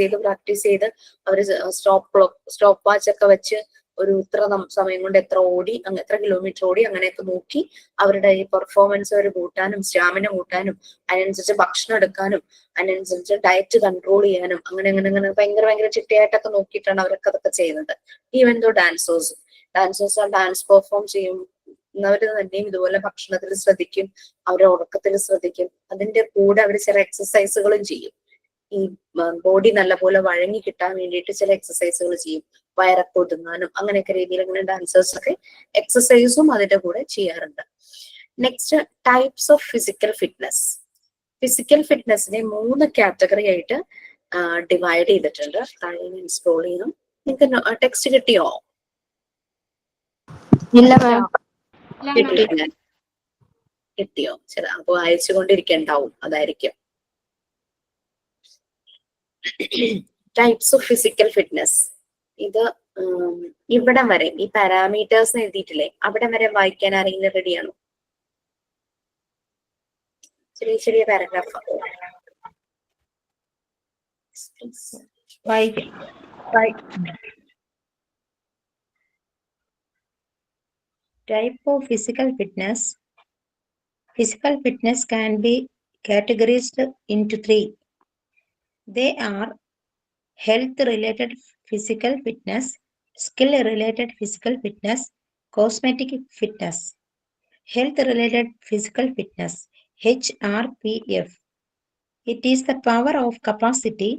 ചെയ്ത് അവര് സ്റ്റോപ്പ് വാച്ച് ഒക്കെ വെച്ച് ഒരു ഇത്ര സമയം കൊണ്ട് എത്ര ഓടി, എത്ര കിലോമീറ്റർ ഓടി, അങ്ങനെയൊക്കെ നോക്കി അവരുടെ ഈ പെർഫോമൻസ് അവർ കൂട്ടാനും സ്റ്റാമിന കൂട്ടാനും അതിനനുസരിച്ച് ഭക്ഷണം എടുക്കാനും അതിനനുസരിച്ച് ഡയറ്റ് കൺട്രോൾ ചെയ്യാനും അങ്ങനെ ഭയങ്കര ചിട്ടയായിട്ടൊക്കെ നോക്കിയിട്ടാണ് അവരൊക്കെ അതൊക്കെ ചെയ്യുന്നത്. Even though dancers dance perform ചെയ്യുന്നവര് തന്നെയും ഇതുപോലെ ഭക്ഷണത്തിൽ ശ്രദ്ധിക്കും, അവരുടെ ഉറക്കത്തിൽ ശ്രദ്ധിക്കും. അതിന്റെ കൂടെ അവർ ചില എക്സസൈസുകളും ചെയ്യും. ഈ ബോഡി നല്ലപോലെ വഴങ്ങി കിട്ടാൻ വേണ്ടിയിട്ട് ചില എക്സസൈസുകൾ ചെയ്യും, വയറൊക്കെ ഒതുങ്ങാനും അങ്ങനെയൊക്കെ രീതിയിൽ അങ്ങനെ ഡാൻസേഴ്സ് ഒക്കെ എക്സസൈസും അതിന്റെ കൂടെ ചെയ്യാറുണ്ട്. Next, types of physical fitness. Physical ഫിറ്റ്നസിനെ 3 കാറ്റഗറി ആയിട്ട് ഡിവൈഡ് ചെയ്തിട്ടുണ്ട്. സ്ക്രോൾ ചെയ്യണം. നിങ്ങൾക്ക് ടെക്സ്റ്റ് കിട്ടിയോ? കിട്ടിയോ? ചില അപ്പൊ അയച്ചുകൊണ്ടിരിക്കണ്ടാവും, അതായിരിക്കും. Types of physical fitness. ഇത് ഇവിടം വരെ ഈ പാരാമീറ്റേഴ്സ് എഴുതിയിട്ടില്ലേ, അവിടെ വരെ വായിക്കാൻ ആരെങ്കിലും റെഡിയാണോ? ചെറിയ paragraph Type of physical fitness. Physical fitness can be categorized into 3. They are health-related physical fitness, skill-related physical fitness, cosmetic fitness. Health-related physical fitness, HRPF. It is the power of capacity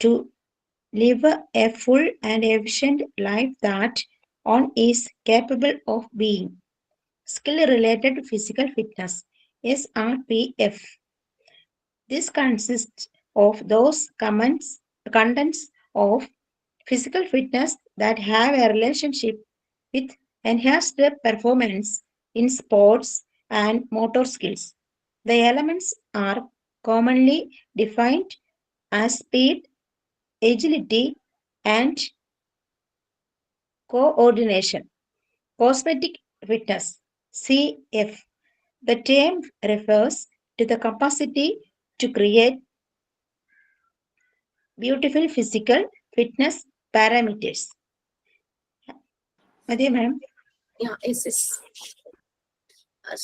to live a full and efficient life that one is capable of being. Skill-related physical fitness, SRPF. This consists of those contents of physical fitness that have a relationship with enhanced performance in sports and motor skills. The elements are commonly defined as speed, agility, and coordination. Cosmetic fitness, CF. The term refers to the capacity to create beautiful physical fitness parameters. Madhya ma'am. Yeah, yes.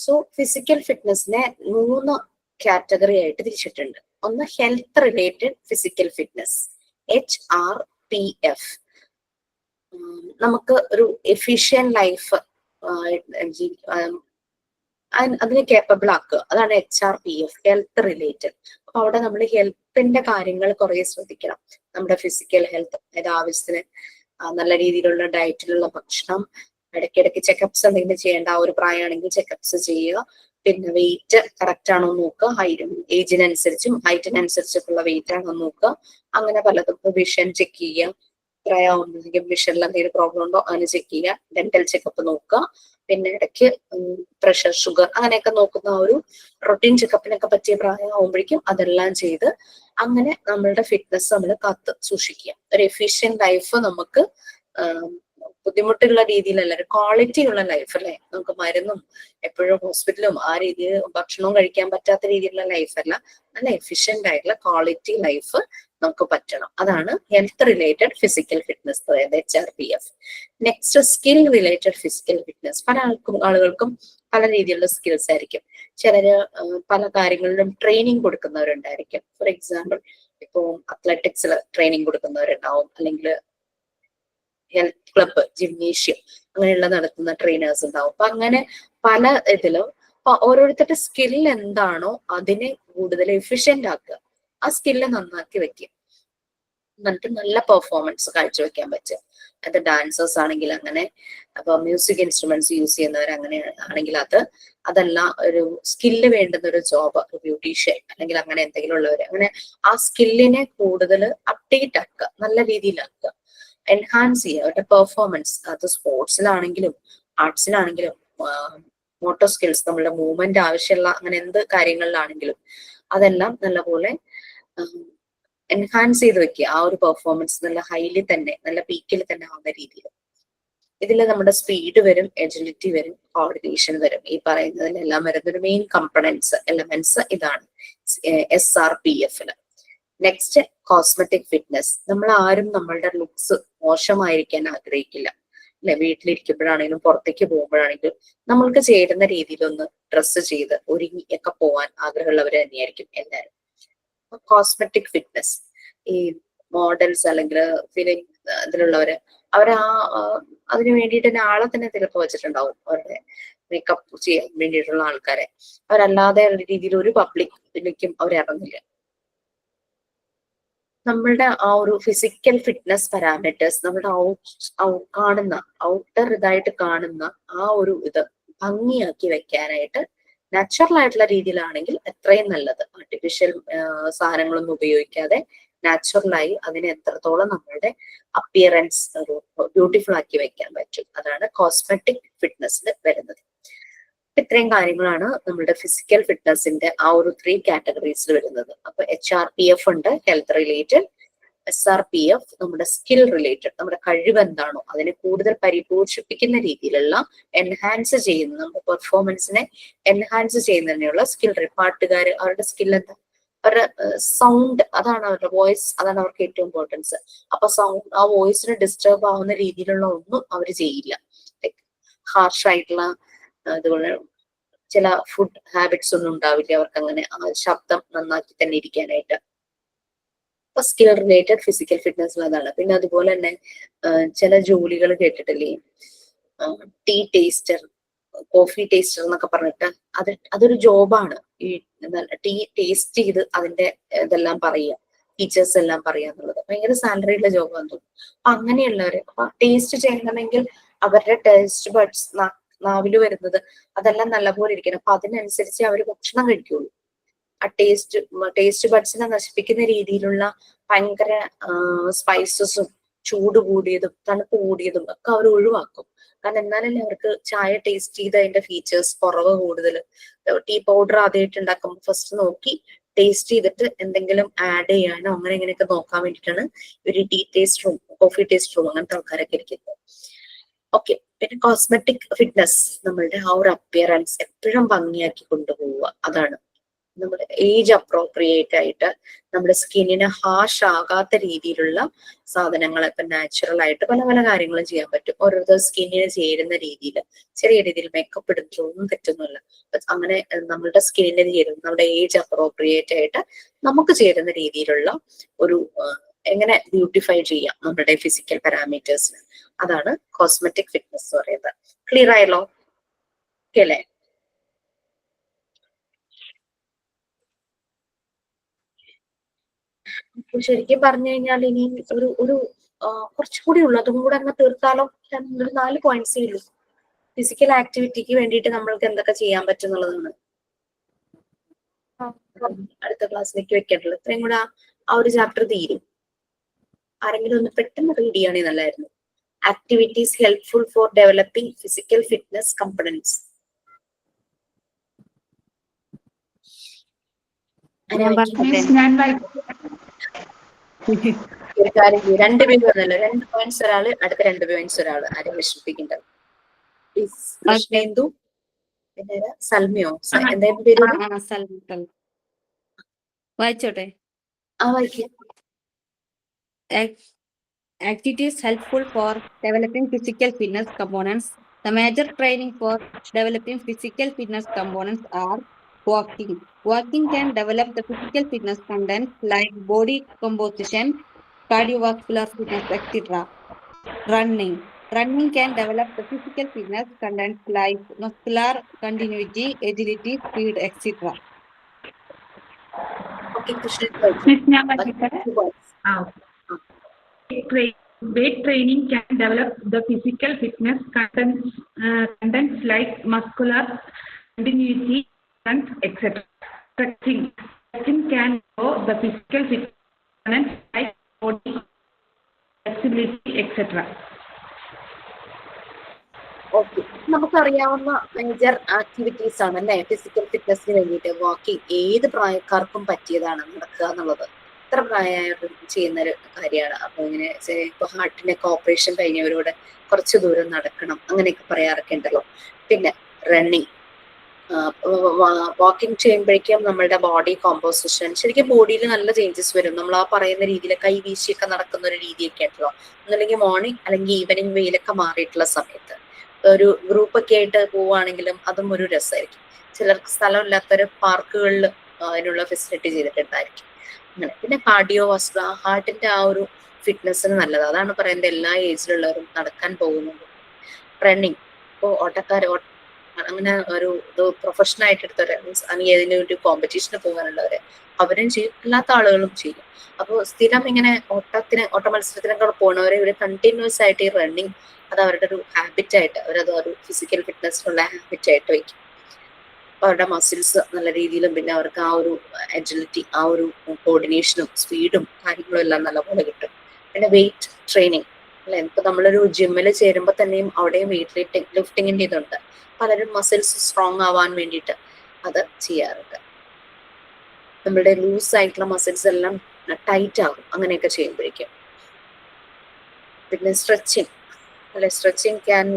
So physical ഫിറ്റ്നസിനെ 3 category ആയിട്ട് തിരിച്ചിട്ടുണ്ട്. ഒന്ന് health related physical fitness, HRPF. നമുക്ക് ഒരു efficient life അതിനെ capable ആക്കുക, അതാണ് HRPF, health related. അപ്പൊ അവിടെ നമ്മൾ ഹെൽത്തിന്റെ കാര്യങ്ങൾ കുറെ ശ്രദ്ധിക്കണം. നമ്മുടെ ഫിസിക്കൽ ഹെൽത്ത്, അതായത് ആവശ്യത്തിന് നല്ല രീതിയിലുള്ള ഡയറ്റിലുള്ള ഭക്ഷണം, ഇടയ്ക്കിടയ്ക്ക് ചെക്കപ്സ് എന്തെങ്കിലും ചെയ്യേണ്ട, ആ ഒരു പ്രായമാണെങ്കിൽ ചെക്കപ്സ് ചെയ്യുക. പിന്നെ വെയിറ്റ് കറക്റ്റ് ആണോ നോക്കുക, ഏജിനനുസരിച്ചും ഹൈറ്റിനനുസരിച്ചൊക്കെയുള്ള വെയിറ്റ് ആണോ നോക്കുക. അങ്ങനെ പലതും. വിഷൻ ചെക്ക് ചെയ്യുക, പ്രായമാകുമ്പോഴേക്കും വിഷനിൽ എന്തെങ്കിലും പ്രോബ്ലം ഉണ്ടോ അങ്ങനെ ചെക്ക് ചെയ്യുക. ഡെന്റൽ ചെക്കപ്പ് നോക്കുക. പിന്നെ ഇടയ്ക്ക് പ്രഷർ, ഷുഗർ അങ്ങനെയൊക്കെ നോക്കുന്ന ഒരു റൊട്ടീൻ ചെക്കപ്പിനൊക്കെ പറ്റിയ പ്രായമാകുമ്പോഴേക്കും അതെല്ലാം ചെയ്ത് അങ്ങനെ നമ്മളുടെ ഫിറ്റ്നസ് നമ്മൾ കാത്ത് സൂക്ഷിക്കുക. ഒരു എഫിഷ്യന്റ് ലൈഫ് നമുക്ക് ബുദ്ധിമുട്ടുള്ള രീതിയിലല്ല, ഒരു ക്വാളിറ്റി ഉള്ള ലൈഫ് അല്ലെ. നമുക്ക് മരുന്നും എപ്പോഴും ഹോസ്പിറ്റലും ആ രീതിയിൽ ഭക്ഷണവും കഴിക്കാൻ പറ്റാത്ത രീതിയിലുള്ള ലൈഫല്ല, നല്ല എഫിഷ്യന്റ് ആയിട്ടുള്ള ക്വാളിറ്റി ലൈഫ് നമുക്ക് പറ്റണം. അതാണ് ഹെൽത്ത് റിലേറ്റഡ് ഫിസിക്കൽ ഫിറ്റ്നസ് പറയുന്നത്, HRPF. Next, skill related physical fitness. പല ആളുകൾക്കും പല രീതിയിലുള്ള സ്കിൽസ് ആയിരിക്കും. ചിലര് പല കാര്യങ്ങളിലും ട്രെയിനിങ് കൊടുക്കുന്നവരുണ്ടായിരിക്കും. ഫോർ എക്സാമ്പിൾ, ഇപ്പൊ അത്ലറ്റിക്സിൽ ട്രെയിനിങ് കൊടുക്കുന്നവരുണ്ടാവും, അല്ലെങ്കിൽ ഹെൽത്ത് ക്ലബ്ബ്, ജിംനേഷ്യം അങ്ങനെയുള്ള നടത്തുന്ന ട്രെയിനേഴ്സ് ഉണ്ടാവും. അപ്പൊ അങ്ങനെ പല ഇതിലും ഓരോരുത്തരുടെ സ്കിൽ എന്താണോ അതിനെ കൂടുതൽ എഫിഷ്യന്റ് ആക്കുക, ആ സ്കില്ല് നന്നാക്കി വെക്കുക, എന്നിട്ട് നല്ല പെർഫോമൻസ് കാഴ്ചവെക്കാൻ പറ്റും. അത് ഡാൻസേഴ്സ് ആണെങ്കിൽ അങ്ങനെ, അപ്പൊ മ്യൂസിക് ഇൻസ്ട്രുമെന്റ്സ് യൂസ് ചെയ്യുന്നവർ അങ്ങനെ ആണെങ്കിൽ അതല്ല ഒരു സ്കില്ല് വേണ്ടുന്ന ഒരു ജോബ്, ബ്യൂട്ടീഷ്യൻ അല്ലെങ്കിൽ അങ്ങനെ എന്തെങ്കിലും ഉള്ളവർ, അങ്ങനെ ആ സ്കില്ലിനെ കൂടുതൽ അപ്ഡേറ്റ് ആക്കുക, നല്ല രീതിയിലാക്കുക, എൻഹാൻസ് ചെയ്യുക അവരുടെ പെർഫോമൻസ്. അത് സ്പോർട്സിലാണെങ്കിലും ആർട്സിലാണെങ്കിലും മോട്ടോർ സ്കിൽസ്, നമ്മളുടെ മൂവ്മെന്റ് ആവശ്യമുള്ള അങ്ങനെ എന്ത് കാര്യങ്ങളിലാണെങ്കിലും അതെല്ലാം നല്ലപോലെ എൻഹാൻസ് ചെയ്ത് വെക്കുക. ആ ഒരു പെർഫോമൻസ് നല്ല ഹൈലി തന്നെ, നല്ല പീക്കിൽ തന്നെ ആവുന്ന രീതിയിൽ. ഇതിൽ നമ്മുടെ സ്പീഡ് വരും, എജിലിറ്റി വരും, കോർഡിനേഷൻ വരും. ഈ പറയുന്നതിലെല്ലാം വരുന്ന ഒരു മെയിൻ കമ്പണൻസ് എലമെന്റ്സ് ഇതാണ് SRPF. Next cosmetic fitness. നമ്മൾ ആരും നമ്മളുടെ ലുക്സ് മോശമായിരിക്കാൻ ആഗ്രഹിക്കില്ല അല്ലെ? വീട്ടിലിരിക്കുമ്പോഴാണെങ്കിലും പുറത്തേക്ക് പോകുമ്പോഴാണെങ്കിലും നമ്മൾക്ക് ചേരുന്ന രീതിയിലൊന്ന് ഡ്രസ്സ് ചെയ്ത് ഒരുങ്ങി ഒക്കെ പോവാൻ ആഗ്രഹമുള്ളവർ തന്നെയായിരിക്കും എല്ലാവരും. കോസ്മെറ്റിക് ഫിറ്റ്നസ്, ഈ മോഡൽസ് അല്ലെങ്കിൽ ഫിലിം ഇതിലുള്ളവര് അതിനു വേണ്ടിയിട്ട് തന്നെ ആളെ തന്നെ ചിലപ്പോൾ വെച്ചിട്ടുണ്ടാവും, അവരുടെ മേക്കപ്പ് ചെയ്യാൻ വേണ്ടിയിട്ടുള്ള ആൾക്കാരെ. അവരല്ലാതെ രീതിയിൽ ഒരു പബ്ലിക്കിലേക്കും അവർ ഇറങ്ങില്ല. നമ്മളുടെ ആ ഒരു ഫിസിക്കൽ ഫിറ്റ്നസ് പാരാമീറ്റേഴ്സ്, നമ്മുടെ കാണുന്ന ഔട്ടർ ഇതായിട്ട് കാണുന്ന ആ ഒരു ഇത് ഭംഗിയാക്കി വെക്കാനായിട്ട് നാച്ചുറൽ ആയിട്ടുള്ള രീതിയിലാണെങ്കിൽ എത്രയും നല്ലത്. ആർട്ടിഫിഷ്യൽ സാധനങ്ങളൊന്നും ഉപയോഗിക്കാതെ നാച്ചുറലായി അതിനെ എത്രത്തോളം നമ്മളുടെ അപ്പിയറൻസ് ഒരു ബ്യൂട്ടിഫുൾ ആക്കി വെക്കാൻ പറ്റും. അതാണ് കോസ്മെറ്റിക് ഫിറ്റ്നസ്സിൽ വരുന്നത്. ഇത്രയും കാര്യങ്ങളാണ് നമ്മുടെ ഫിസിക്കൽ ഫിറ്റ്നസിന്റെ ആ ഒരു 3 കാറ്റഗറീസിൽ വരുന്നത്. അപ്പൊ HRPF ഉണ്ട്, ഹെൽത്ത് റിലേറ്റഡ്. SRPF നമ്മുടെ സ്കിൽ റിലേറ്റഡ്, നമ്മുടെ കഴിവ് എന്താണോ അതിനെ കൂടുതൽ പരിപോഷിപ്പിക്കുന്ന രീതിയിലുള്ള എൻഹാൻസ് ചെയ്യുന്ന, നമ്മുടെ പെർഫോമൻസിനെ എൻഹാൻസ് ചെയ്യുന്നതിനുള്ള സ്കിൽ. പാട്ടുകാർ, അവരുടെ സ്കിൽ എന്താ? അവരുടെ സൗണ്ട്, അതാണ് അവരുടെ വോയിസ്, അതാണ് അവർക്ക് ഏറ്റവും ഇമ്പോർട്ടൻസ്. അപ്പൊ സൗണ്ട്, ആ വോയിസിന് ഡിസ്റ്റർബ് ആവുന്ന രീതിയിലുള്ള ഒന്നും അവർ ചെയ്യില്ല. ഹാർഷ് ആയിട്ടുള്ള അതുപോലെ ചില ഫുഡ് ഹാബിറ്റ്സ് ഒന്നും ഉണ്ടാവില്ല അവർക്ക്, അങ്ങനെ ആ ശബ്ദം നന്നാക്കി തന്നെ ഇരിക്കാനായിട്ട്. അപ്പൊ സ്കിൽ റിലേറ്റഡ് ഫിസിക്കൽ ഫിറ്റ്നസ് അതാണ്. പിന്നെ അതുപോലെ തന്നെ ചില ജോലികൾ കേട്ടിട്ടില്ലേ, ടീ ടേസ്റ്റർ, കോഫി ടേസ്റ്റർ എന്നൊക്കെ പറഞ്ഞിട്ട് അതൊരു ജോബാണ്. ഈ ടീ ടേസ്റ്റ് ചെയ്ത് അതിന്റെ ഇതെല്ലാം പറയുക, ഫീച്ചേഴ്സ് എല്ലാം പറയുക എന്നുള്ളത് ഭയങ്കര സാലറിയുള്ള ജോബാന്ന് തോന്നുന്നു. അപ്പൊ അങ്ങനെയുള്ളവര് ടേസ്റ്റ് ചെയ്യണമെങ്കിൽ അവരുടെ ടേസ്റ്റ് ബഡ്സ് നാവില് വരുന്നത് അതെല്ലാം നല്ലപോലെ ഇരിക്കണം. അപ്പൊ അതിനനുസരിച്ച് അവർ ഭക്ഷണം കഴിക്കുള്ളൂ. ആ ടേസ്റ്റ് ബഡ്സിനെ നശിപ്പിക്കുന്ന രീതിയിലുള്ള ഭയങ്കര സ്പൈസസും ചൂട് കൂടിയതും തണുപ്പ് കൂടിയതും ഒക്കെ അവർ ഒഴിവാക്കും. കാരണം എന്നാലല്ലേ അവർക്ക് ചായ ടേസ്റ്റ് ചെയ്ത് അതിന്റെ ഫീച്ചേഴ്സ് കുറവ് കൂടുതൽ. ടീ പൗഡർ ആദ്യമായിട്ട് ഉണ്ടാക്കുമ്പോൾ ഫസ്റ്റ് നോക്കി ടേസ്റ്റ് ചെയ്തിട്ട് എന്തെങ്കിലും ആഡ് ചെയ്യാനോ അങ്ങനെ ഇങ്ങനെയൊക്കെ നോക്കാൻ വേണ്ടിയിട്ടാണ് ഒരു tea taste room, coffee taste room അങ്ങനത്തെ ആൾക്കാരൊക്കെ ഇരിക്കുന്നത്. ഓക്കെ. പിന്നെ കോസ്മെറ്റിക് ഫിറ്റ്നസ്, നമ്മളുടെ ആ ഒരു അപ്പിയറൻസ് എപ്പോഴും ഭംഗിയാക്കി കൊണ്ടുപോവുക. അതാണ് നമ്മുടെ ഏജ് അപ്രോപ്രിയേറ്റ് ആയിട്ട് നമ്മുടെ സ്കിന്നിന് ഹാഷ് ആകാത്ത രീതിയിലുള്ള സാധനങ്ങൾ ഇപ്പൊ നാച്ചുറൽ ആയിട്ട് പല പല കാര്യങ്ങളും ചെയ്യാൻ പറ്റും. ഓരോരുത്തർ സ്കിന്നിന് ചേരുന്ന രീതിയിൽ ചെറിയ രീതിയിൽ മേക്കപ്പ് ഇടുന്നതൊന്നും തെറ്റൊന്നുമില്ല. അങ്ങനെ നമ്മളുടെ സ്കിന്നിന് ചേരുന്ന, നമ്മുടെ ഏജ് അപ്രോപ്രിയേറ്റ് ആയിട്ട് നമുക്ക് ചേരുന്ന രീതിയിലുള്ള ഒരു എങ്ങനെ ബ്യൂട്ടിഫൈ ചെയ്യാം നമ്മുടെ ഫിസിക്കൽ പാരാമീറ്റേഴ്സിന്, അതാണ് കോസ്മെറ്റിക് ഫിറ്റ്നസ് എന്ന് പറയുന്നത്. ക്ലിയർ ആയല്ലോ? ഓക്കെ അല്ലേ? ശരിക്കും പറഞ്ഞു കഴിഞ്ഞാൽ ഇനി ഒരു കുറച്ചുകൂടി ഉള്ളു, അതും കൂടെ അങ്ങ് തീർത്താലോ. 4 പോയിന്റ്സേ ഉള്ളൂ. ഫിസിക്കൽ ആക്ടിവിറ്റിക്ക് വേണ്ടിയിട്ട് നമ്മൾക്ക് എന്തൊക്കെ ചെയ്യാൻ പറ്റും എന്നുള്ളതാണ് അടുത്ത ക്ലാസ്സിലേക്ക് വെക്കേണ്ടത്. ഇത്രയും കൂടെ ആ ഒരു ചാപ്റ്റർ തീരും. ആരെങ്കിലും ഒന്ന് പെട്ടെന്ന് റീഡ് ചെയ്യുകയാണെങ്കിൽ നല്ലായിരുന്നു. Activities helpful for developing physical fitness components. ഒരു കാര്യം 2 പേര് വന്നല്ലോ, 2 പോയിന്റ്സ് ഒരാള്, അടുത്ത 2 പോയിന്റ്സ് ഒരാള്. ആരും വിഷമിപ്പിക്കേണ്ടത്. കൃഷ്ണേന്ദു, പിന്നെ സൽമിയോ, എന്തായാലും പേര് വായിച്ചോട്ടെ. വായിക്കാം. Activities helpful for developing physical fitness components. The major training for developing physical fitness components are Walking. Walking can develop the physical fitness contents like body composition, cardiovascular fitness, etc. Running. Running can develop the physical fitness contents like muscular continuity, agility, speed, etc. Okay, Krishna. Miss ഞാൻ പറയട്ടെ? Weight training can develop the physical fitness contents like muscular continuity and etc. Stretching can grow the physical fitness contents like body flexibility etc. Okay, നമുക്കറിയാവുന്ന major activities ആണ് അല്ലേ physical ഫിറ്റ്നസിന് വേണ്ടിയിട്ട്. Walking ഏത് പ്രായക്കാർക്കും പറ്റിയതാണ് നടക്കുക എന്നുള്ളത്. എത്ര പ്രായമായവരും ചെയ്യുന്ന ഒരു കാര്യമാണ്. അപ്പൊ ഇങ്ങനെ ഇപ്പൊ ഹാർട്ടിനൊക്കെ ഓപ്പറേഷൻ കഴിഞ്ഞവരോട് കുറച്ച് ദൂരം നടക്കണം അങ്ങനെയൊക്കെ പറയാറൊക്കെ ഉണ്ടല്ലോ. പിന്നെ റണ്ണിങ്, വാക്കിംഗ് ചെയ്യുമ്പോഴേക്കും നമ്മളുടെ ബോഡി കോമ്പോസിഷൻ, ശരിക്കും ബോഡിയിൽ നല്ല ചേഞ്ചസ് വരും. നമ്മൾ ആ പറയുന്ന രീതിയിൽ കൈ വീശിയൊക്കെ നടക്കുന്ന ഒരു രീതിയൊക്കെ ഉണ്ടല്ലോ. ഒന്നല്ലെങ്കിൽ മോർണിംഗ് അല്ലെങ്കിൽ ഈവനിങ് വെയിലൊക്കെ മാറിയിട്ടുള്ള സമയത്ത് ഒരു ഗ്രൂപ്പൊക്കെ ആയിട്ട് പോവുകയാണെങ്കിലും അതും ഒരു രസമായിരിക്കും. ചിലർക്ക് സ്ഥലമില്ലാത്തൊരു പാർക്കുകളിൽ അതിനുള്ള ഫെസിലിറ്റി ചെയ്തിട്ടുണ്ടായിരിക്കും. അങ്ങനെ പിന്നെ കാർഡിയോ വാസ്കുലർ, ഹാർട്ടിന്റെ ആ ഒരു ഫിറ്റ്നസിന് നല്ലത്. അതാണ് പറയുന്നത് എല്ലാ ഏജിലുള്ളവരും നടക്കാൻ പോകുന്നത്. റണ്ണിങ്, ഇപ്പോൾ അങ്ങനെ ഒരു ഇത് പ്രൊഫഷണൽ ആയിട്ട് എടുത്തവരെ മീൻസ് അല്ലെങ്കിൽ ഏതെങ്കിലും ഒരു കോമ്പറ്റീഷന് പോകാനുള്ളവരെ അവരും ചെയ്യും, അല്ലാത്ത ആളുകളും ചെയ്യും. അപ്പോൾ സ്ഥിരം ഇങ്ങനെ ഓട്ട മത്സരത്തിനൊക്കെ പോകുന്നവരെ ഇവർ കണ്ടിന്യൂസ് ആയിട്ട് ഈ റണ്ണിങ് അത് അവരുടെ ഒരു ഹാബിറ്റ് ആയിട്ട് അവരത് ഒരു ഫിസിക്കൽ ഫിറ്റ്നസിനുള്ള ഹാബിറ്റ് ആയിട്ട് വയ്ക്കും. അപ്പൊ അവരുടെ മസിൽസ് നല്ല രീതിയിലും പിന്നെ അവർക്ക് ആ ഒരു അജിലിറ്റി, ആ ഒരു കോർഡിനേഷനും സ്പീഡും കാര്യങ്ങളും എല്ലാം നല്ലപോലെ കിട്ടും. പിന്നെ വെയിറ്റ് ട്രെയിനിങ് അല്ലെ, ഇപ്പൊ നമ്മളൊരു ജിമ്മിൽ ചേരുമ്പോൾ തന്നെയും അവിടെയും വെയിറ്റ് ലിഫ്റ്റിങ്ങിന്റെ ഇതുണ്ട്. പലരും മസിൽസ് സ്ട്രോങ് ആവാൻ വേണ്ടിയിട്ട് അത് ചെയ്യാറുണ്ട്. നമ്മളുടെ ലൂസ് ആയിട്ടുള്ള മസിൽസ് എല്ലാം ടൈറ്റ് ആകും അങ്ങനെയൊക്കെ ചെയ്യുമ്പോഴേക്കും. പിന്നെ സ്ട്രെച്ചിങ് അല്ലെ, stretching can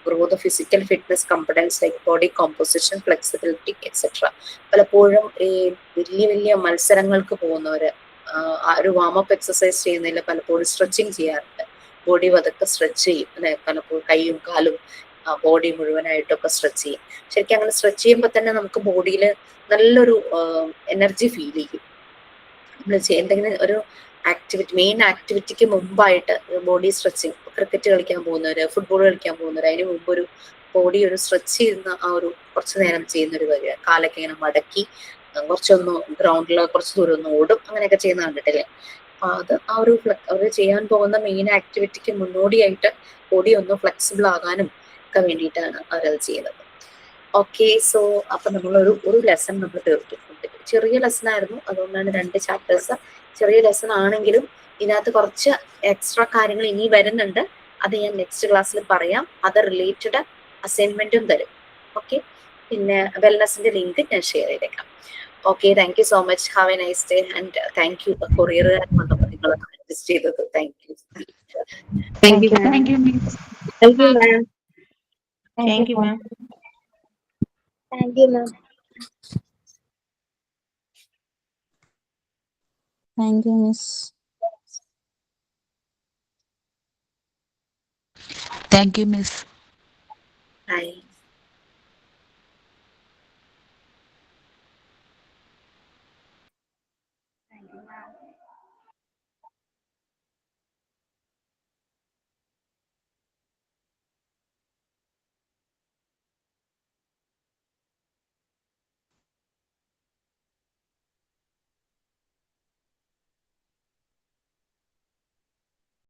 grow the physical fitness components like body composition, flexibility etcetera. പലപ്പോഴും ഈ വലിയ വലിയ മത്സരങ്ങൾക്ക് പോകുന്നവര് ഒരു വാമപ്പ് എക്സസൈസ് ചെയ്യുന്നതിൽ പലപ്പോഴും സ്ട്രെച്ചിങ് ചെയ്യാറുണ്ട്. ബോഡി പതുക്കെ സ്ട്രെച്ച് ചെയ്യും അല്ലെ, പലപ്പോഴും കൈയും കാലും ബോഡി മുഴുവനായിട്ടൊക്കെ സ്ട്രെച്ച് ചെയ്യും. ശരിക്കും അങ്ങനെ സ്ട്രെച്ച് ചെയ്യുമ്പോൾ തന്നെ നമുക്ക് ബോഡിയിൽ നല്ലൊരു എനർജി ഫീൽ ചെയ്യും. നമ്മൾ എന്തെങ്കിലും ഒരു ആക്ടിവിറ്റി, മെയിൻ ആക്ടിവിറ്റിക്ക് മുമ്പായിട്ട് ബോഡി സ്ട്രെച്ചിങ്, ക്രിക്കറ്റ് കളിക്കാൻ പോകുന്നവര്, ഫുട്ബോൾ കളിക്കാൻ പോകുന്നവര് അതിന് മുമ്പ് ഒരു ബോഡി ഒരു സ്ട്രെച്ച് ചെയ്യുന്ന ആ ഒരു കുറച്ചു നേരം ചെയ്യുന്ന ഒരു കാര്യമാണ്. കാലൊക്കെ ഇങ്ങനെ മടക്കി കുറച്ചൊന്ന് ഗ്രൗണ്ടിൽ കുറച്ച് ദൂരം ഒന്ന് ഓടും, അങ്ങനെയൊക്കെ ചെയ്യുന്ന കണ്ടിട്ടില്ലേ. അപ്പൊ അത് ആ ഒരു അവർ ചെയ്യാൻ പോകുന്ന മെയിൻ ആക്ടിവിറ്റിക്ക് മുന്നോടിയായിട്ട് ബോഡി ഒന്ന് ഫ്ലെക്സിബിൾ ആകാനും ഒക്കെ വേണ്ടിയിട്ടാണ് അവരത് ചെയ്യുന്നത്. ഓക്കെ, സോ അപ്പൊ ഒരു ലെസൺ നമ്മൾ തീർത്തു. ചെറിയ ലെസൺ ആയിരുന്നു, അതുകൊണ്ടാണ് 2 ചാപ്റ്റേഴ്സ്. ചെറിയ ലെസൺ ആണെങ്കിലും ഇതിനകത്ത് കുറച്ച് എക്സ്ട്രാ കാര്യങ്ങൾ ഇനി വരുന്നുണ്ട്. അത് ഞാൻ നെക്സ്റ്റ് ക്ലാസ്സിൽ പറയാം. അത് റിലേറ്റഡ് അസൈൻമെന്റും തരും. ഓക്കെ, പിന്നെ വെൽനസിന്റെ ലിങ്ക് ഞാൻ ഷെയർ ചെയ്തേക്കാം. Okay, thank you so much. Have a nice day and thank you കൊറിയറുകാരൻ വന്നപ്പോൾ നിങ്ങൾ അഡ്ജസ്റ്റ് ചെയ്തത്. Thank you. Thank you, ma'am. Thank you, miss. Thank you, ma'am. Thank you, ma'am. Thank you, ma'am. Thank you, miss. Thank you, miss. Bye.